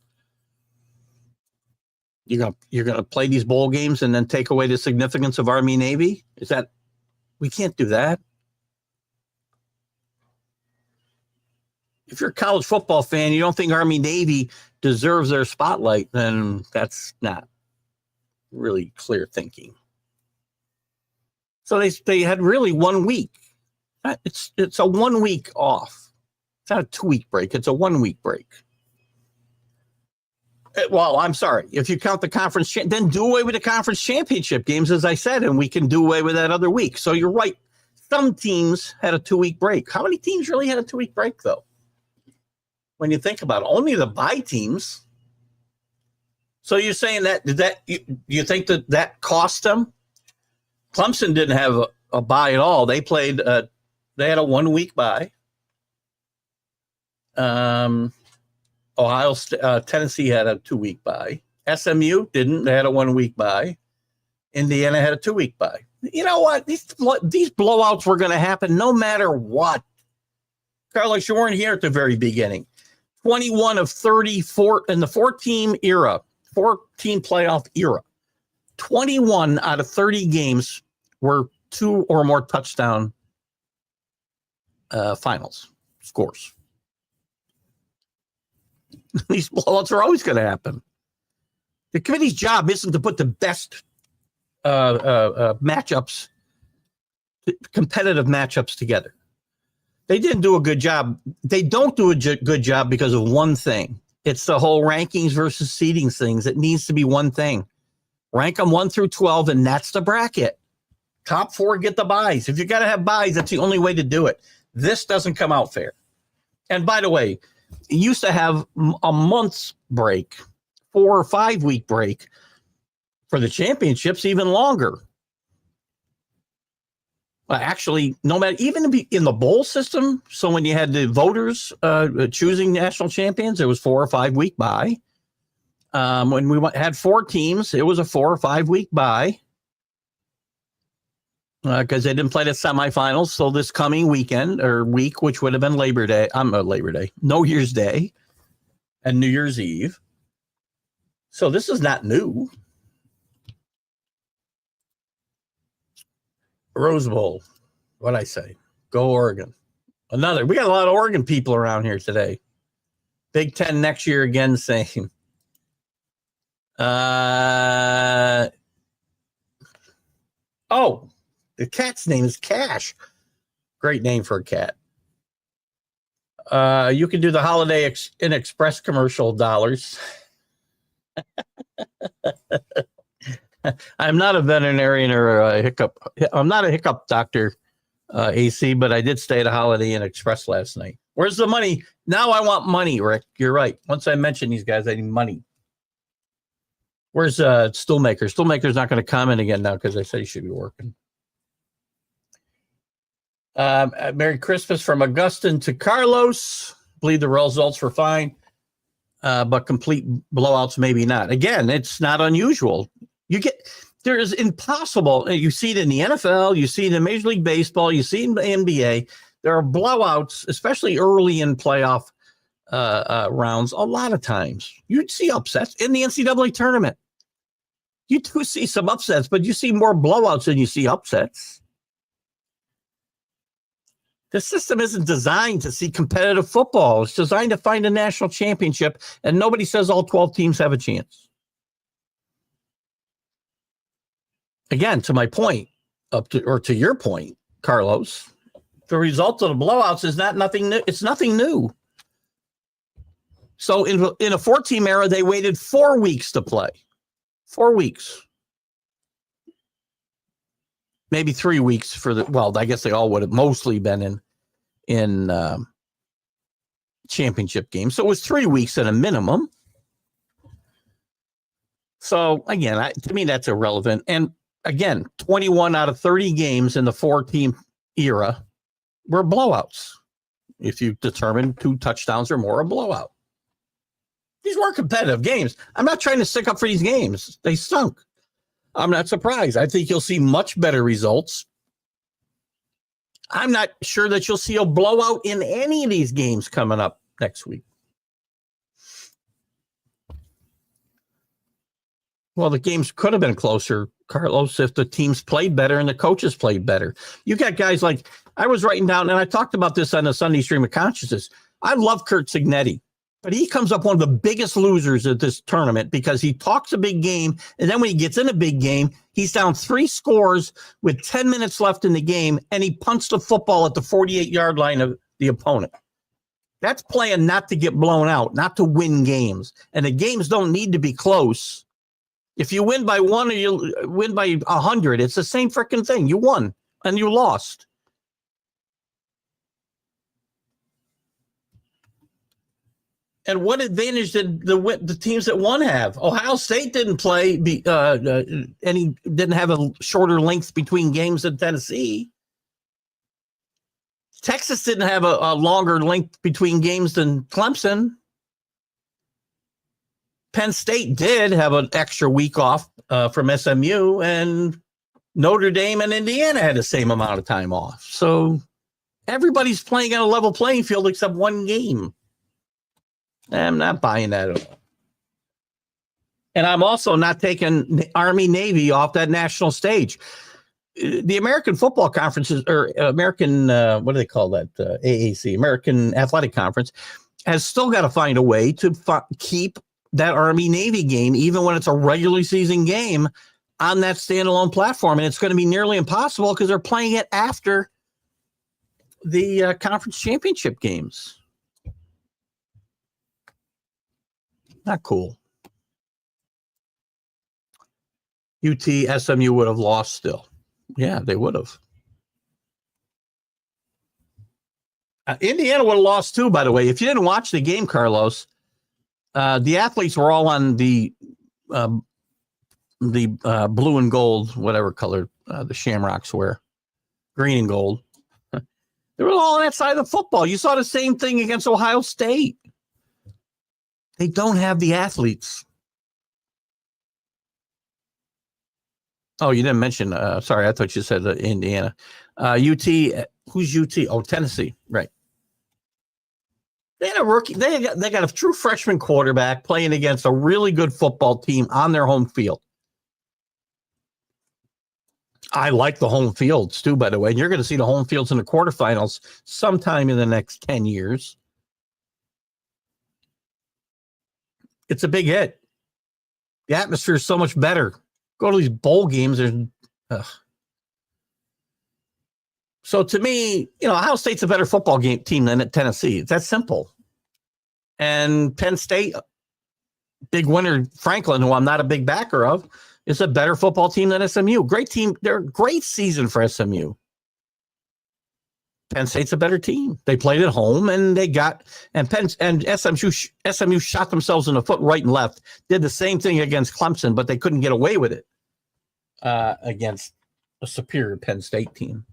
You're gonna play these bowl games and then take away the significance of Army Navy? We can't do that. If you're a college football fan, you don't think Army Navy deserves their spotlight, then that's not really clear thinking. So they had really 1 week. It's a 1 week off. It's not a 2-week break. It's a 1 week break. Well, I'm sorry. If you count the conference, then do away with the conference championship games, as I said, and we can do away with that other week. So you're right. Some teams had a 2-week break. How many teams really had a 2-week break, though? When you think about it, only the bye teams. So you're saying that you think that cost them? Clemson didn't have a bye at all. They played. They had a 1 week bye. Tennessee had a 2-week bye. SMU didn't. They had a 1-week bye. Indiana had a 2-week bye. You know what? These blowouts were going to happen no matter what. Carlos, you weren't here at the very beginning. 21 of 34 in the 14 playoff era. 21 out of 30 games were 2 or more touchdown finals scores. These blowouts are always going to happen. The committee's job isn't to put the best matchups, competitive matchups together. They didn't do a good job. They don't do a good job because of one thing. It's the whole rankings versus seedings things. It needs to be one thing. Rank them 1 through 12, and that's the bracket. Top 4 get the buys. If you got to have buys, that's the only way to do it. This doesn't come out fair. And by the way, it used to have a month's break, 4 or 5 week break for the championships, even longer. Actually, no matter, even in the bowl system, so when you had the voters choosing national champions, there was 4 or 5 week bye. When we had 4 teams, it was a 4 or 5 week bye because they didn't play the semifinals. So this coming weekend or week, which would have been No Year's Day, and New Year's Eve. So this is not new. Rose Bowl. What'd I say? Go Oregon. We got a lot of Oregon people around here today. Big Ten next year again, same. The cat's name is Cash. Great name for a cat. You can do the Holiday Inn Express commercial dollars. I'm not a veterinarian or a hiccup. I'm not a hiccup doctor, AC, but I did stay at a Holiday Inn Express last night. Where's the money? Now I want money, Rick. You're right. Once I mention these guys, I need money. Where's Stoolmaker? Stoolmaker's not going to comment again now because I said he should be working. Merry Christmas from Augustine to Carlos. Believe the results were fine, but complete blowouts maybe not. Again, it's not unusual. There is impossible. You see it in the NFL, you see it in Major League Baseball, you see it in the NBA. There are blowouts, especially early in playoff rounds. A lot of times you'd see upsets in the NCAA tournament. You do see some upsets, but you see more blowouts than you see upsets. The system isn't designed to see competitive football. It's designed to find a national championship, and nobody says all 12 teams have a chance. Again, to my point, to your point, Carlos, the result of the blowouts is nothing new. It's nothing new. So in a 4-team era, they waited 4 weeks to play. 4 weeks. Maybe 3 weeks I guess they all would have mostly been in championship games. So it was 3 weeks at a minimum. So again, to me, that's irrelevant. And again, 21 out of 30 games in the 4-team era were blowouts. If you determine 2 touchdowns or more, a blowout. These weren't competitive games. I'm not trying to stick up for these games. They stunk. I'm not surprised. I think you'll see much better results. I'm not sure that you'll see a blowout in any of these games coming up next week. Well, the games could have been closer, Carlos, if the teams played better and the coaches played better. You got guys like, I was writing down, and I talked about this on the Sunday Stream of Consciousness. I love Kurt Cignetti, but he comes up one of the biggest losers at this tournament because he talks a big game, and then when he gets in a big game, he's down 3 scores with 10 minutes left in the game, and he punts the football at the 48-yard line of the opponent. That's playing not to get blown out, not to win games. And the games don't need to be close. If you win by 1 or you win by 100, it's the same freaking thing. You won and you lost. And what advantage did the teams that won have? Ohio State didn't play, and he didn't have a shorter length between games than Tennessee. Texas didn't have a longer length between games than Clemson. Penn State did have an extra week off from SMU, and Notre Dame and Indiana had the same amount of time off. So everybody's playing on a level playing field except one game. I'm not buying that at all. And I'm also not taking Army Navy off that national stage. The American Football Conferences, or American, what do they call that? AAC, American Athletic Conference, has still got to find a way to keep that Army Navy game, even when it's a regular season game, on that standalone platform. And it's going to be nearly impossible because they're playing it after the conference championship games. Not cool. UT, SMU would have lost still. Yeah, they would have. Indiana would have lost too, by the way. If you didn't watch the game, Carlos, the athletes were all on the blue and gold, whatever color the Shamrocks wear, green and gold. They were all on that side of the football. You saw the same thing against Ohio State. They don't have the athletes. Oh, you didn't mention. Sorry, I thought you said Indiana. UT. Who's UT? Oh, Tennessee. Right. They had a rookie. They got a true freshman quarterback playing against a really good football team on their home field. I like the home fields too, by the way. And you're going to see the home fields in the quarterfinals sometime in the next 10 years. It's a big hit. The atmosphere is so much better. Go to these bowl games. So to me, Ohio State's a better football team than Tennessee. It's that simple. And Penn State, big winner, Franklin, who I'm not a big backer of, is a better football team than SMU. Great team. They're a great season for SMU. Penn State's a better team. They played at home, and SMU shot themselves in the foot right and left. Did the same thing against Clemson, but they couldn't get away with it against a superior Penn State team.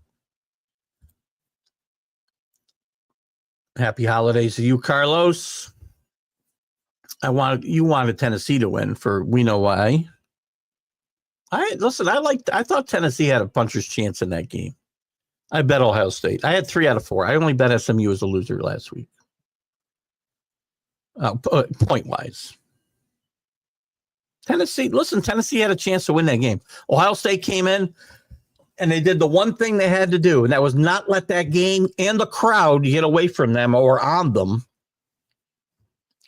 Happy holidays to you, Carlos. You wanted Tennessee to win, for we know why. I thought Tennessee had a puncher's chance in that game. I bet Ohio State. I had 3 out of 4. I only bet SMU as a loser last week. Point-wise. Tennessee had a chance to win that game. Ohio State came in, and they did the one thing they had to do, and that was not let that game and the crowd get away from them or on them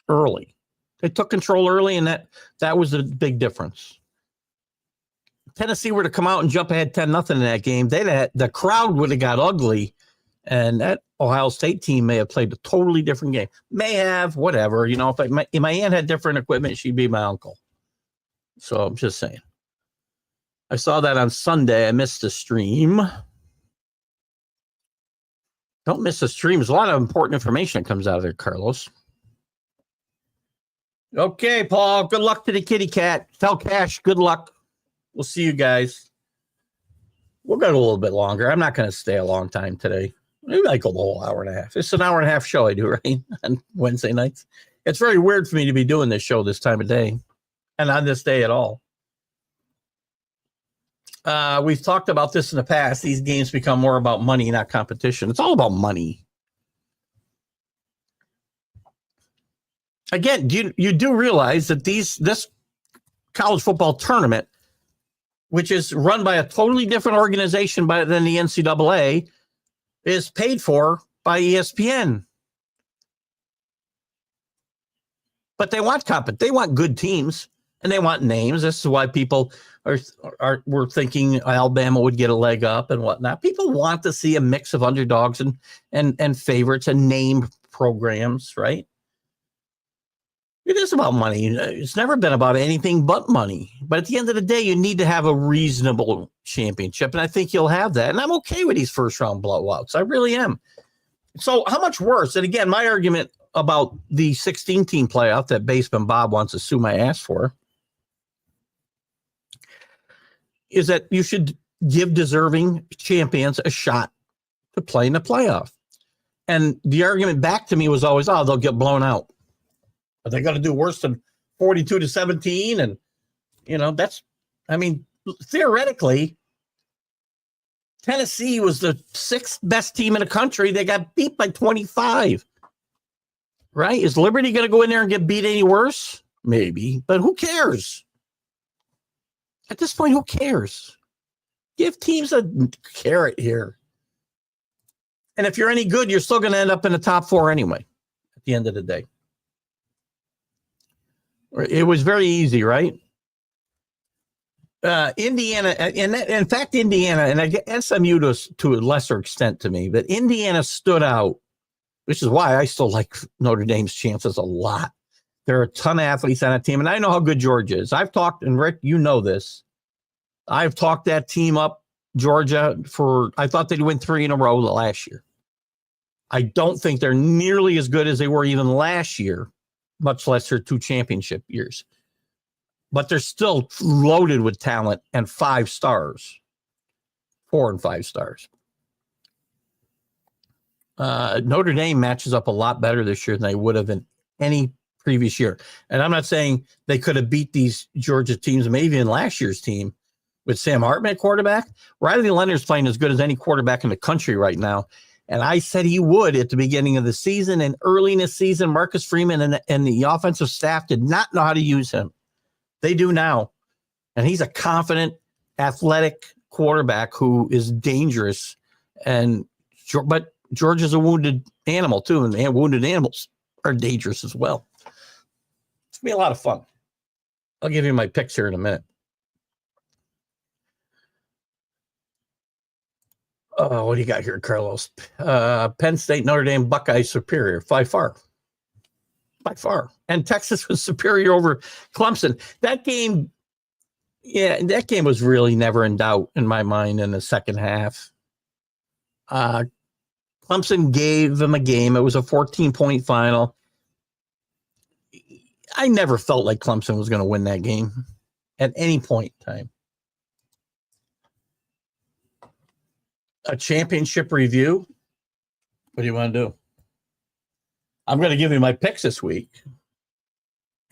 early. They took control early, and that was a big difference. Tennessee were to come out and jump ahead 10-0 in that game, the crowd would have got ugly, and that Ohio State team may have played a totally different game. May have, whatever. If my aunt had different equipment, she'd be my uncle. So I'm just saying. I saw that on Sunday. I missed the stream. Don't miss the stream. There's a lot of important information that comes out of there, Carlos. Okay, Paul. Good luck to the kitty cat. Tell Cash good luck. We'll see you guys. We'll go a little bit longer. I'm not going to stay a long time today. Maybe I go the whole hour and a half. It's an hour and a half show I do, right? On Wednesday nights. It's very weird for me to be doing this show this time of day and on this day at all. We've talked about this in the past. These games become more about money, not competition. It's all about money. Again, you do realize that this college football tournament, which is run by a totally different organization than the NCAA, is paid for by ESPN. But they want they want good teams, and they want names. This is why people were thinking Alabama would get a leg up and whatnot. People want to see a mix of underdogs and favorites and name programs, right? It is about money. It's never been about anything but money. But at the end of the day, you need to have a reasonable championship, and I think you'll have that. And I'm okay with these first-round blowouts. I really am. So how much worse? And again, my argument about the 16-team playoff that Baseman Bob wants to sue my ass for is that you should give deserving champions a shot to play in the playoff. And the argument back to me was always, they'll get blown out. Are they going to do worse than 42-17. And, theoretically, Tennessee was the 6th best team in the country. They got beat by 25. Right? Is Liberty going to go in there and get beat any worse? Maybe, but who cares? At this point, who cares? Give teams a carrot here. And if you're any good, you're still going to end up in the top 4 anyway, at the end of the day. It was very easy, right? Indiana, and in fact, Indiana, and SMU to a lesser extent to me, but Indiana stood out, which is why I still like Notre Dame's chances a lot. There are a ton of athletes on that team, and I know how good Georgia is. I've talked, and Rick, you know this. I've talked that team up, Georgia, I thought they'd win 3 in a row last year. I don't think they're nearly as good as they were even last year, much less their 2 championship years. But they're still loaded with talent and 5 stars, 4 and 5 stars. Notre Dame matches up a lot better this year than they would have in any previous year. And I'm not saying they could have beat these Georgia teams, maybe in last year's team, with Sam Hartman at quarterback. Riley Leonard's playing as good as any quarterback in the country right now. And I said he would at the beginning of the season. And early in the season, Marcus Freeman and the offensive staff did not know how to use him. They do now. And he's a confident, athletic quarterback who is dangerous. But Georgia's a wounded animal, too. And wounded animals are dangerous as well. It's going to be a lot of fun. I'll give you my picks here in a minute. Oh, what do you got here, Carlos? Penn State, Notre Dame, Buckeyes superior by far. By far. And Texas was superior over Clemson. That game was really never in doubt in my mind in the second half. Clemson gave them a game. It was a 14-point final. I never felt like Clemson was going to win that game at any point in time. A championship review. What do you want to do? I'm going to give you my picks this week.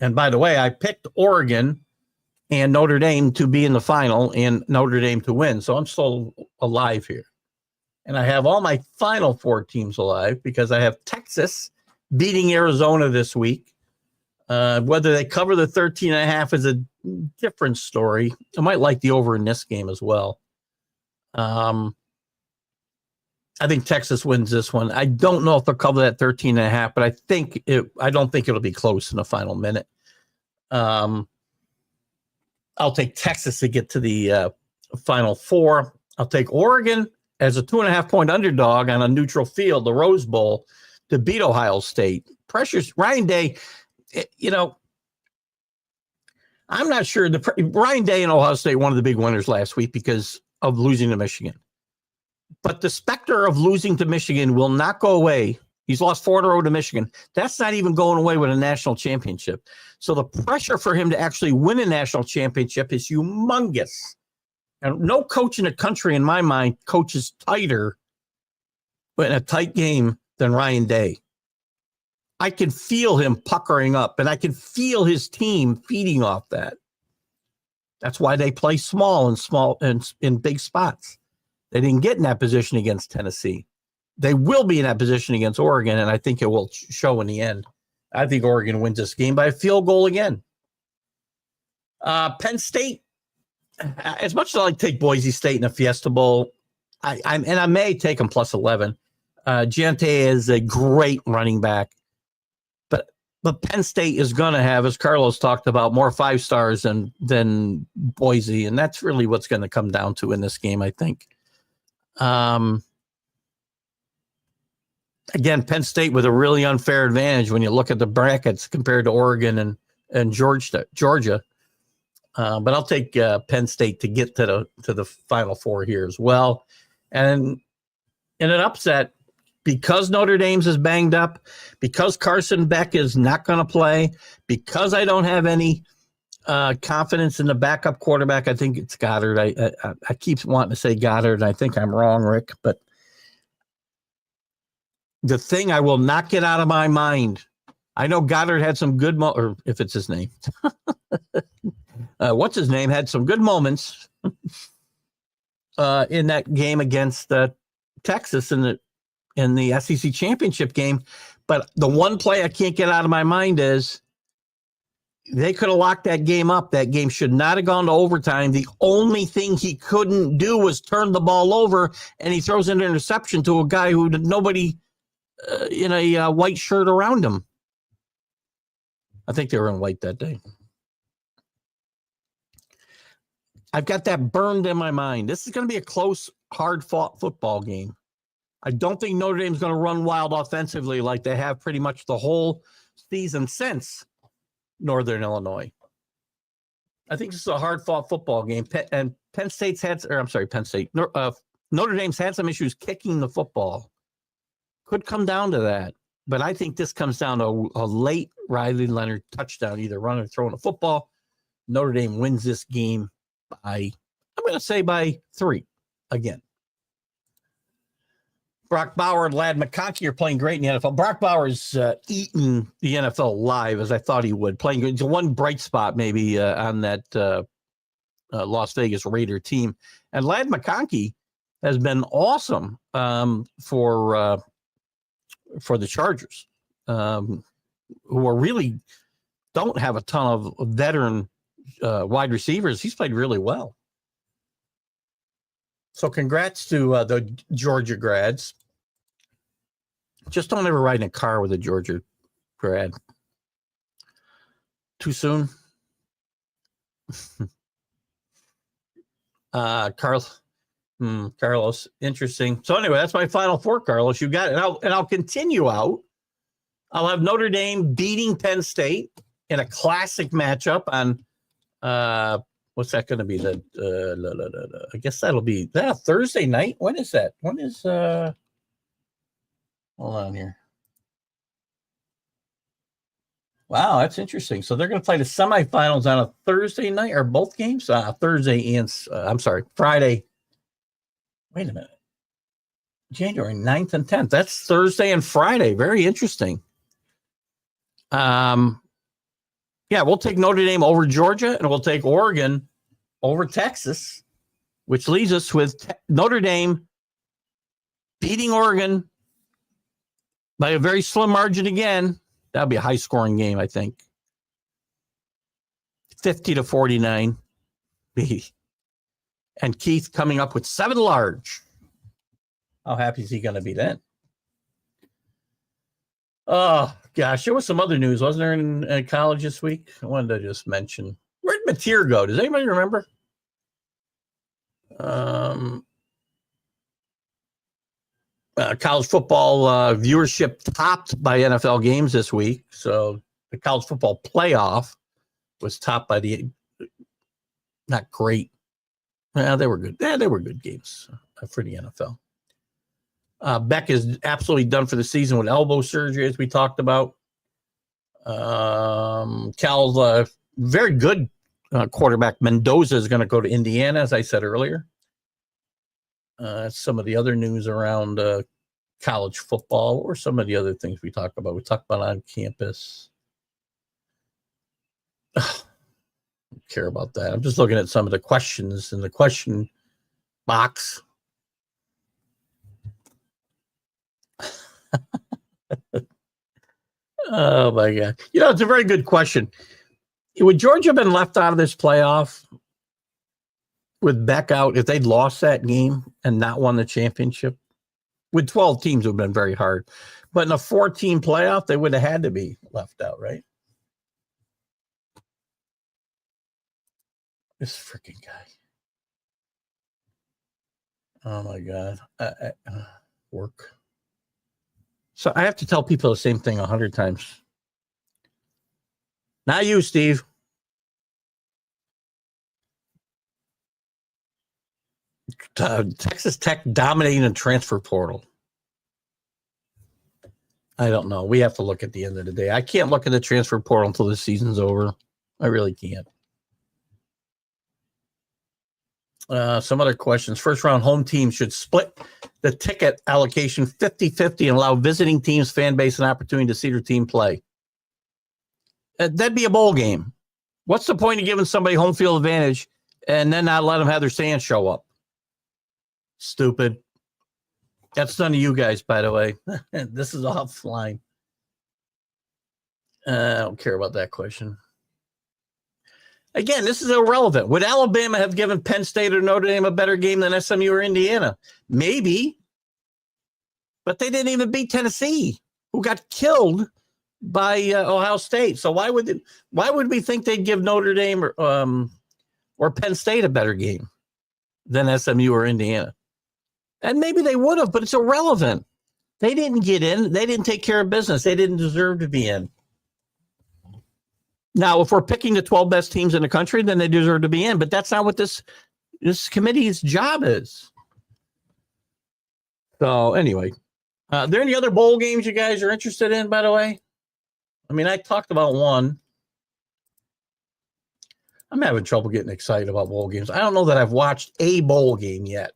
And by the way, I picked Oregon and Notre Dame to be in the final and Notre Dame to win. So I'm still alive here. And I have all my final 4 teams alive because I have Texas beating Arizona this week. Whether they cover the 13.5 is a different story. I might like the over in this game as well. I think Texas wins this one. I don't know if they'll cover that 13.5, but I don't think it'll be close in the final minute. I'll take Texas to get to the Final Four. I'll take Oregon as a 2.5-point underdog on a neutral field, the Rose Bowl, to beat Ohio State. Pressures, Ryan Day, I'm not sure. Ryan Day and Ohio State, one of the big winners last week because of losing to Michigan. But the specter of losing to Michigan will not go away. He's lost 4 in a row to Michigan. That's not even going away with a national championship. So the pressure for him to actually win a national championship is humongous. And no coach in the country, in my mind, coaches tighter in a tight game than Ryan Day. I can feel him puckering up, and I can feel his team feeding off that. That's why they play small and in big spots. They didn't get in that position against Tennessee. They will be in that position against Oregon, and I think it will show in the end. I think Oregon wins this game by a field goal again. Penn State, as much as I like to take Boise State in a Fiesta Bowl, I may take them plus 11. Giante is a great running back, but Penn State is going to have, as Carlos talked about, more 5 stars than Boise, and that's really what's going to come down to in this game, I think. Again, Penn State with a really unfair advantage when you look at the brackets compared to Oregon and Georgia. But I'll take Penn State to get to the Final Four here as well. And in an upset, because Notre Dame's is banged up, because Carson Beck is not going to play, because I don't have any confidence in the backup quarterback, I think it's Goddard. I keep wanting to say Goddard, and I think I'm wrong, Rick. But the thing I will not get out of my mind, I know Goddard had some good or if it's his name. What's his name? Had some good moments in that game against Texas in the SEC championship game. But the one play I can't get out of my mind is they could have locked that game up. That game should not have gone to overtime. The only thing he couldn't do was turn the ball over, and he throws an interception to a guy who nobody in a white shirt around him. I think they were in white that day. I've got that burned in my mind. This is going to be a close, hard-fought football game. I don't think Notre Dame's going to run wild offensively like they have pretty much the whole season since Northern Illinois. I think this is a hard-fought football game. Penn State. Notre Dame's had some issues kicking the football. Could come down to that. But I think this comes down to a late Riley Leonard touchdown, either running or throwing a football. Notre Dame wins this game by 3 again. Brock Bauer and Ladd McConkey are playing great in the NFL. Brock Bauer's eaten the NFL live as I thought he would. Playing good. One bright spot maybe on that Las Vegas Raider team. And Ladd McConkey has been awesome for the Chargers, who are really don't have a ton of veteran wide receivers. He's played really well. So congrats to the Georgia grads. Just don't ever ride in a car with a Georgia grad. Too soon. Carlos, interesting. So anyway, that's my Final Four, Carlos. You got it. And I'll continue out. I'll have Notre Dame beating Penn State in a classic matchup on what's that going to be? I guess that'll be that a Thursday night. When is that? When is hold on here. Wow, that's interesting. So they're going to play the semifinals on a Thursday night, or both games? Thursday and Friday. Wait a minute. January 9th and 10th. That's Thursday and Friday. Very interesting. Yeah, we'll take Notre Dame over Georgia, and we'll take Oregon over Texas, which leaves us with Notre Dame beating Oregon by a very slim margin again. That'll be a high-scoring game, I think. 50-49. And Keith coming up with 7 large. How happy is he going to be then? Oh, gosh. There was some other news, wasn't there, in college this week? I wanted to just mention. Where'd Mateer go? Does anybody remember? College football viewership topped by NFL games this week. So the college football playoff was topped by the not great. Well, they were good. Yeah, they were good games for the NFL. Beck is absolutely done for the season with elbow surgery, as we talked about. Cal's very good quarterback Mendoza is going to go to Indiana, as I said earlier. Some of the other news around college football, or some of the other things we talk about. We talk about on campus. I don't care about that. I'm just looking at some of the questions in the question box. Oh my God. It's a very good question. Would Georgia have been left out of this playoff with Beck out if they'd lost that game and not won the championship? With 12 teams, it would have been very hard. But in a 4-team playoff, they would have had to be left out, right? This freaking guy. Oh my God. Work. So I have to tell people the same thing 100 times. Not you, Steve. Texas Tech dominating the transfer portal. I don't know. We have to look at the end of the day. I can't look at the transfer portal until the season's over. I really can't. Some other questions. First round home teams should split the ticket allocation 50-50 and allow visiting teams, fan base, an opportunity to see their team play. That'd be a bowl game. What's the point of giving somebody home field advantage and then not let them have their sand show up? Stupid. That's none of you guys, by the way. This is offline. I don't care about that question. Again, this is irrelevant. Would Alabama have given Penn State or Notre Dame a better game than SMU or Indiana? Maybe. But they didn't even beat Tennessee, who got killed by Ohio State. So why would we think they'd give Notre Dame or Penn State a better game than SMU or Indiana? And maybe they would have, but it's irrelevant. They didn't get in. They didn't take care of business. They didn't deserve to be in. Now, if we're picking the 12 best teams in the country, then they deserve to be in. But that's not what this committee's job is. So anyway, are there any other bowl games you guys are interested in, by the way? I mean, I talked about one. I'm having trouble getting excited about bowl games. I don't know that I've watched a bowl game yet.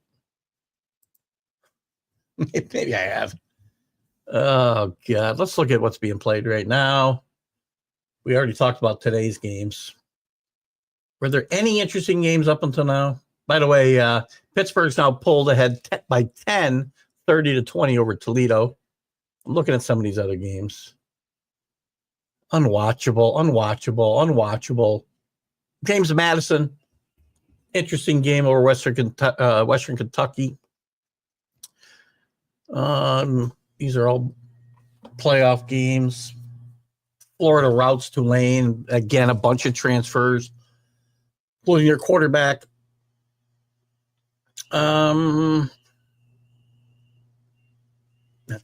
Maybe I have. Oh, God. Let's look at what's being played right now. We already talked about today's games. Were there any interesting games up until now? By the way, Pittsburgh's now pulled ahead by 10, 30-20 over Toledo. I'm looking at some of these other games. Unwatchable. James Madison, interesting game over Western Kentucky. These are all playoff games. Florida routes Tulane. Again, a bunch of transfers. Pulling your quarterback. That's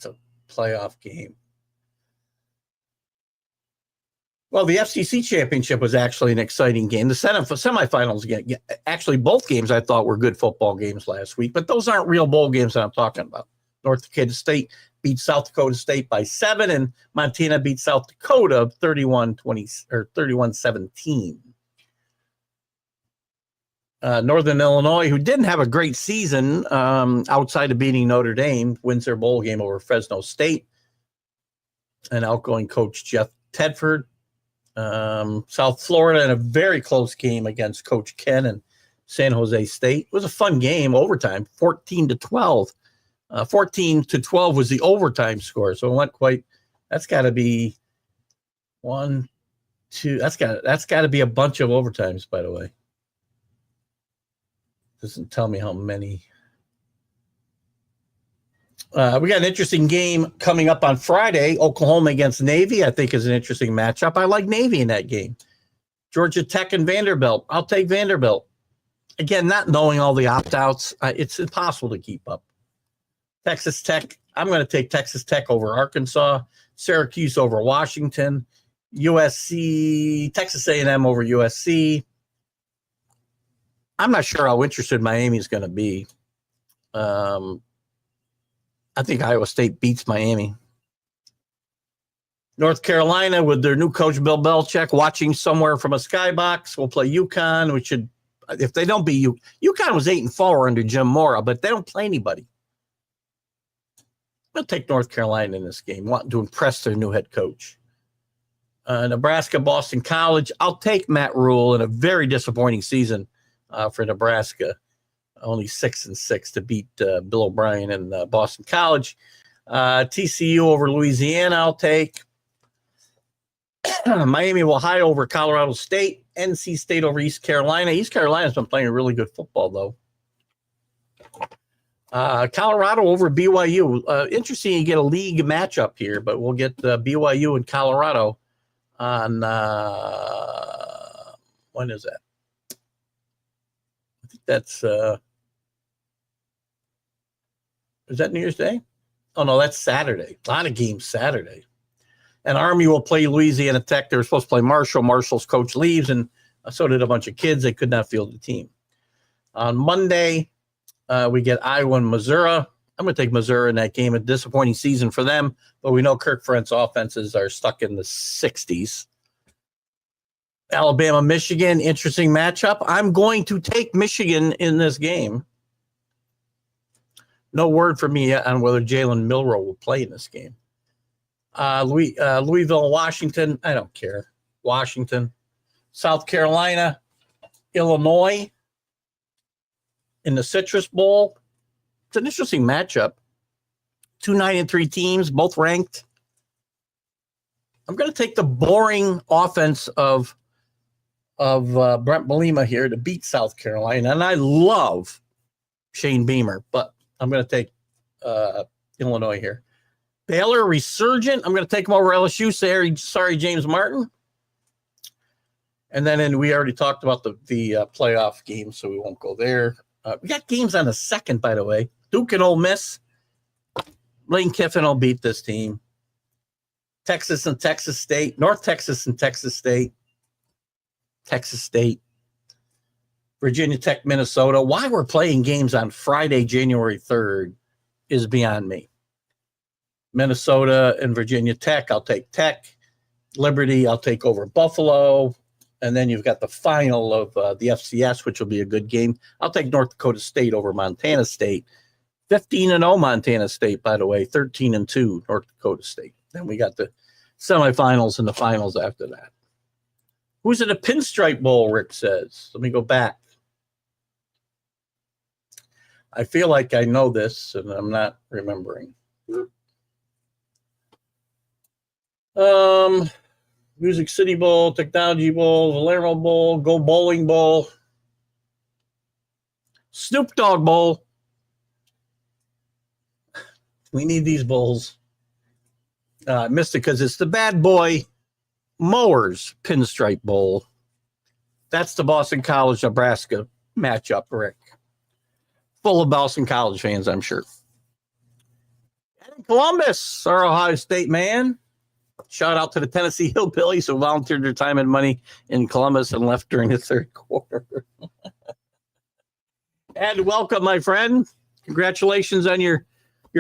a playoff game. Well, the FCC championship was actually an exciting game. The semifinals again. Actually, both games I thought were good football games last week, but those aren't real bowl games that I'm talking about. North Dakota State beat South Dakota State by 7, and Montana beat South Dakota 31-20 or 31-17. Northern Illinois, who didn't have a great season outside of beating Notre Dame, wins their bowl game over Fresno State. And outgoing coach Jeff Tedford. South Florida in a very close game against Coach Ken and San Jose State. It was a fun game, overtime, 14-12. 14-12 was the overtime score, so it went quite. That's got to be 1, 2. That's got to be a bunch of overtimes, by the way. Doesn't tell me how many. We got an interesting game coming up on Friday. Oklahoma against Navy, I think, is an interesting matchup. I like Navy in that game. Georgia Tech and Vanderbilt. I'll take Vanderbilt. Again, not knowing all the opt-outs, it's impossible to keep up. Texas Tech, I'm going to take Texas Tech over Arkansas. Syracuse over Washington. USC, Texas A&M over USC. I'm not sure how interested Miami is going to be. I think Iowa State beats Miami. North Carolina, with their new coach, Bill Belichick, watching somewhere from a skybox, will play UConn. We should, if they don't beat UConn was 8-4 under Jim Mora, but they don't play anybody. I'll take North Carolina in this game, wanting to impress their new head coach. Nebraska, Boston College. I'll take Matt Rule in a very disappointing season for Nebraska. Only 6-6 to beat Bill O'Brien and Boston College. TCU over Louisiana, I'll take. Miami of Ohio over Colorado State. NC State over East Carolina. East Carolina's been playing really good football, though. Colorado over BYU. Interesting you get a league matchup here, but we'll get BYU and Colorado on when is that? I think that's is that New Year's Day? Oh no, that's Saturday. A lot of games Saturday. And Army will play Louisiana Tech. They were supposed to play Marshall. Marshall's coach leaves, and so did a bunch of kids. They could not field the team. On Monday, we get Iowa and Missouri. I'm going to take Missouri in that game. A disappointing season for them, but we know Kirk Ferentz offenses are stuck in the 60s. Alabama, Michigan, interesting matchup. I'm going to take Michigan in this game. No word from me yet on whether Jalen Milroe will play in this game. Louisville, Washington, I don't care. Washington. South Carolina, Illinois in the Citrus Bowl. It's an interesting matchup. 2 9-3 teams, both ranked. I'm going to take the boring offense of Brent Bielema here to beat South Carolina, and I love Shane Beamer, but I'm going to take Illinois here. Baylor resurgent. I'm going to take them over LSU. Sorry, James Martin. And then we already talked about the playoff game, so we won't go there. We got games on the second, by the way. Duke and Ole Miss. Lane Kiffin will beat this team. Texas and Texas State. North Texas and Texas State. Texas State. Virginia Tech, Minnesota. Why we're playing games on Friday, January 3rd is beyond me. Minnesota and Virginia Tech, I'll take Tech. Liberty, I'll take over Buffalo. And then you've got the final of the FCS, which will be a good game. I'll take North Dakota State over Montana State. 15-0 Montana State, by the way. 13-2 North Dakota State. Then we got the semifinals and the finals after that. Who's in the Pinstripe Bowl, Rick says. Let me go back. I feel like I know this, and I'm not remembering. Music City Bowl, Technology Bowl, Valero Bowl, Go Bowling Bowl, Snoop Dogg Bowl. We need these bowls. I missed it because it's the Bad Boy Mowers Pinstripe Bowl. That's the Boston College, Nebraska matchup, Rick. Full of Boston College fans, I'm sure. And in Columbus, our Ohio State man. Shout out to the Tennessee Hillbillies who volunteered their time and money in Columbus and left during the third quarter. And welcome, my friend. Congratulations on your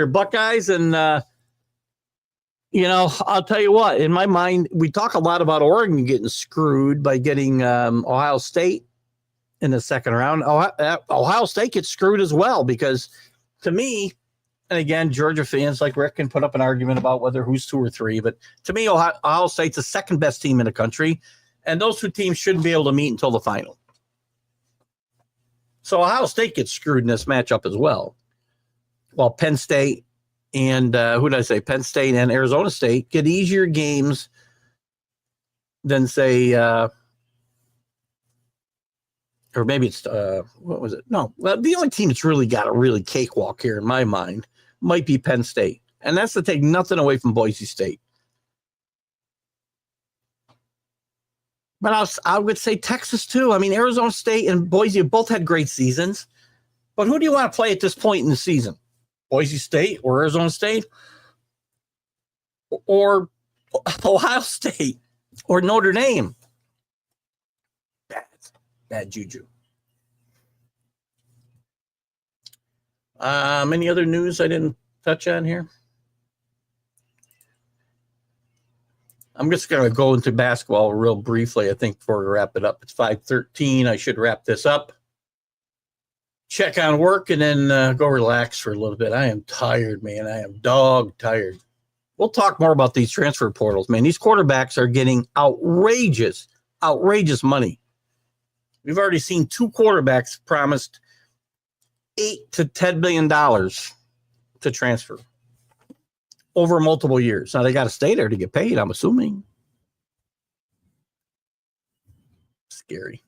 Buckeyes. And, I'll tell you what, in my mind, we talk a lot about Oregon getting screwed by getting Ohio State in the second round. Ohio State gets screwed as well because, to me, and again, Georgia fans like Rick can put up an argument about whether who's 2 or 3. But to me, Ohio State's the second best team in the country. And those two teams shouldn't be able to meet until the final. So Ohio State gets screwed in this matchup as well. While Penn State and Penn State and Arizona State get easier games than, say, or maybe it's, what was it? No, the only team that's really got a really cakewalk here in my mind might be Penn State. And that's to take nothing away from Boise State. But I would say Texas too. I mean, Arizona State and Boise have both had great seasons. But who do you want to play at this point in the season? Boise State or Arizona State? Or Ohio State or Notre Dame? Bad juju. Any other news I didn't touch on here? I'm just going to go into basketball real briefly, I think, before we wrap it up. It's 5:13. I should wrap this up. Check on work and then go relax for a little bit. I am tired, man. I am dog tired. We'll talk more about these transfer portals, man. These quarterbacks are getting outrageous money. We've already seen 2 quarterbacks promised $8 to $10 million to transfer over multiple years. Now, they got to stay there to get paid, I'm assuming. Scary.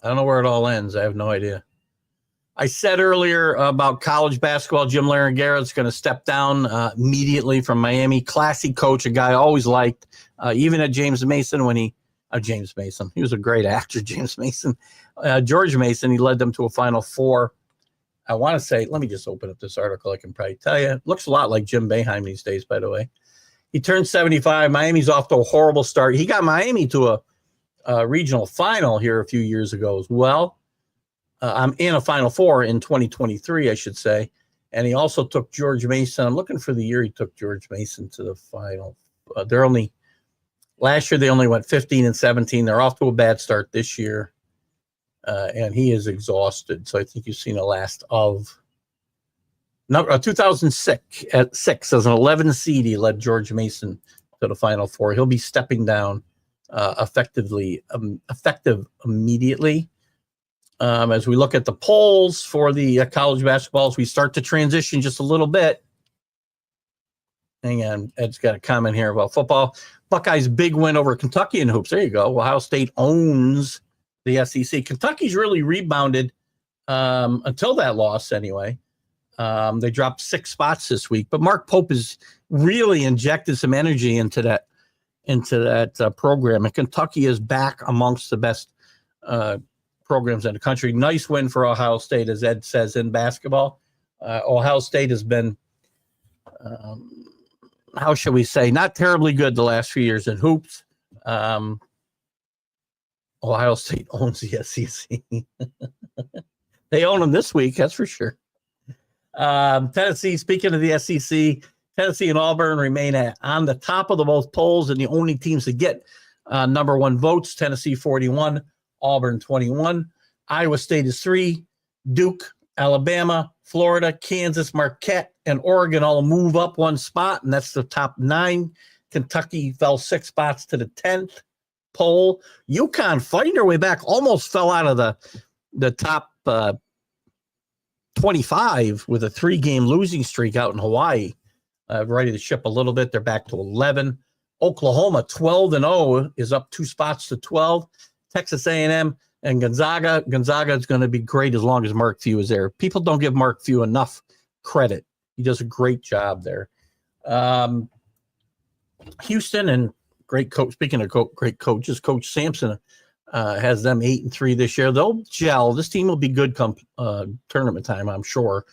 I don't know where it all ends. I have no idea. I said earlier about college basketball, Jim Larraguerra's going to step down immediately from Miami. Classy coach, a guy I always liked, even at James Mason when he was a great actor, James Mason. George Mason, he led them to a Final Four. I want to say, let me just open up this article. I can probably tell you. It looks a lot like Jim Boeheim these days, by the way. He turned 75. Miami's off to a horrible start. He got Miami to a regional final here a few years ago as well. I'm in a Final Four in 2023, I should say. And he also took George Mason. I'm looking for the year he took George Mason to the final. Last year, they only went 15-17. They're off to a bad start this year. And he is exhausted. So I think you've seen the last of 2006 at 6 as an 11 seed. He led George Mason to the Final Four. He'll be stepping down effective immediately. As we look at the polls for the college basketballs, we start to transition just a little bit. Hang on, Ed's got a comment here about football. Buckeyes' big win over Kentucky in hoops. There you go. Ohio State owns the SEC. Kentucky's really rebounded until that loss anyway. They dropped 6 spots this week, but Mark Pope has really injected some energy into that program, and Kentucky is back amongst the best programs in the country. Nice win for Ohio State, as Ed says, in basketball. Ohio State has been, how shall we say, not terribly good the last few years in hoops. Ohio State owns the SEC. They own them this week, that's for sure. Tennessee, speaking of the SEC, Tennessee and Auburn remain on the top of the both polls and the only teams to get number 1 votes. Tennessee 41, Auburn 21. Iowa State is 3. Duke, Alabama, Florida, Kansas, Marquette, and Oregon all move up 1 spot, and that's the top 9. Kentucky fell 6 spots to the 10th poll. UConn fighting their way back, almost fell out of the top 25 with a 3-game losing streak out in Hawaii. Ready to ship a little bit. They're back to 11. Oklahoma 12-0 is up 2 spots to 12. Texas A&M and Gonzaga. Gonzaga is going to be great as long as Mark Few is there. People don't give Mark Few enough credit. He does a great job there. Houston and great coach. Speaking of great coaches, Coach Sampson has them 8-3 this year. They'll gel. This team will be good come tournament time, I'm sure.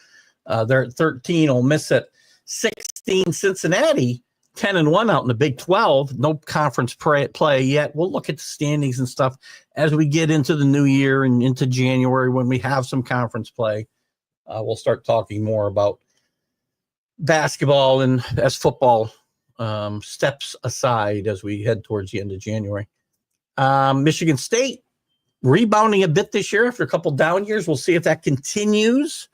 They're at 13. Ole Miss at 16. Cincinnati 10-1 out in the Big 12. No conference play yet. We'll look at the standings and stuff as we get into the new year and into January when we have some conference play. We'll start talking more about basketball and as football steps aside as we head towards the end of January. Michigan State rebounding a bit this year after a couple down years. We'll see if that continues.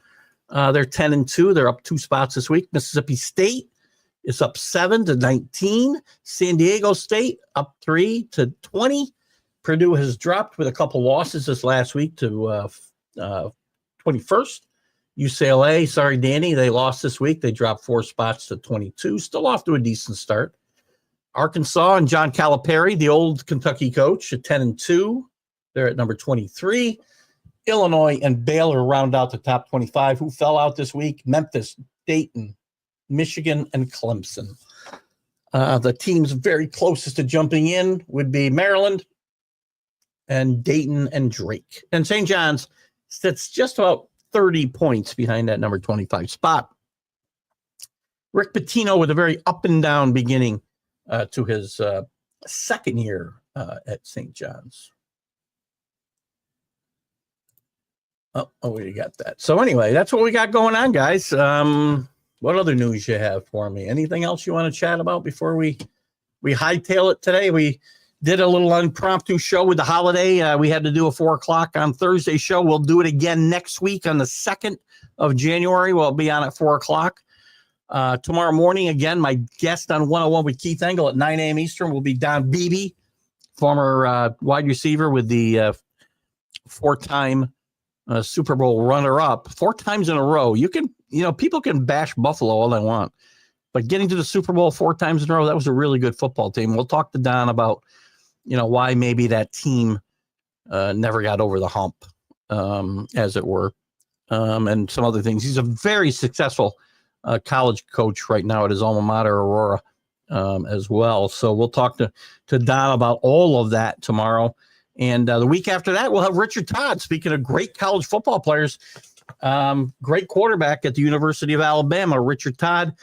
They're 10-2. They're up 2 spots this week. Mississippi State is up 7-19. San Diego State up 3-20. Purdue has dropped with a couple losses this last week to 21st. UCLA, sorry, Danny, they lost this week. They dropped 4 spots to 22. Still off to a decent start. Arkansas and John Calipari, the old Kentucky coach, at 10-2. They're at number 23. Illinois and Baylor round out the top 25. Who fell out this week? Memphis, Dayton, Michigan, and Clemson. The teams very closest to jumping in would be Maryland and Dayton and Drake. And St. John's sits just about 30 points behind that number 25 spot. Rick Pitino with a very up and down beginning to his second year at St. John's. Oh, we got that. So anyway, that's what we got going on, guys. What other news you have for me? Anything else you want to chat about before we hightail it today? We did a little impromptu show with the holiday. We had to do a 4:00 on Thursday show. We'll do it again next week on the 2nd of January. We'll be on at 4:00. Tomorrow morning, again, my guest on 101 with Keith Engle at 9 a.m. Eastern will be Don Beebe, former wide receiver with the 4-time Super Bowl runner-up 4 times in a row. People can bash Buffalo all they want, but getting to the Super Bowl 4 times in a row, that was a really good football team. We'll talk to Don about, why maybe that team never got over the hump, as it were, and some other things. He's a very successful college coach right now at his alma mater, Aurora, as well. So we'll talk to Don about all of that tomorrow. And the week after that, we'll have Richard Todd. Speaking of great college football players, great quarterback at the University of Alabama, Richard Todd,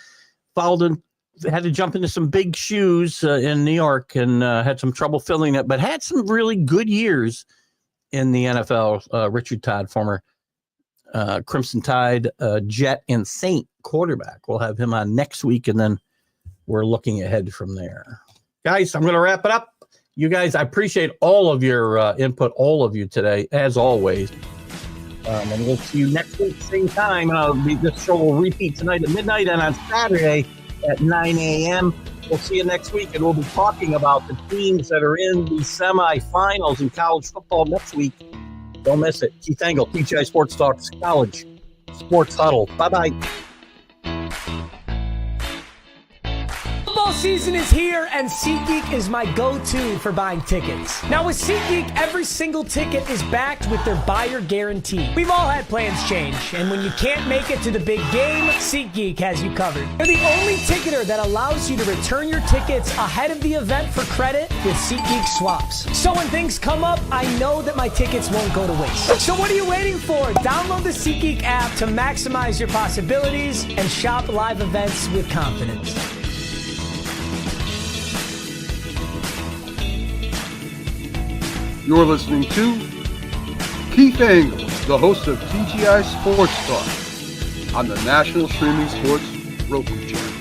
had to jump into some big shoes in New York and had some trouble filling it, but had some really good years in the NFL. Richard Todd, former Crimson Tide, Jet, and Saint quarterback. We'll have him on next week, and then we're looking ahead from there. Guys, I'm going to wrap it up. You guys, I appreciate all of your input, all of you today, as always. And we'll see you next week, same time. And this show will repeat tonight at midnight and on Saturday at 9 a.m. We'll see you next week, and we'll be talking about the teams that are in the semifinals in college football next week. Don't miss it. Keith Engle, TGI Sports Talks College Sports Huddle. Bye-bye. Football season is here, and SeatGeek is my go-to for buying tickets. Now with SeatGeek, every single ticket is backed with their buyer guarantee. We've all had plans change, and when you can't make it to the big game, SeatGeek has you covered. They're the only ticketer that allows you to return your tickets ahead of the event for credit with SeatGeek swaps. So when things come up, I know that my tickets won't go to waste. So what are you waiting for? Download the SeatGeek app to maximize your possibilities and shop live events with confidence. You're listening to Keith Engle, the host of TGI Sports Talk on the National Streaming Sports Roku channel.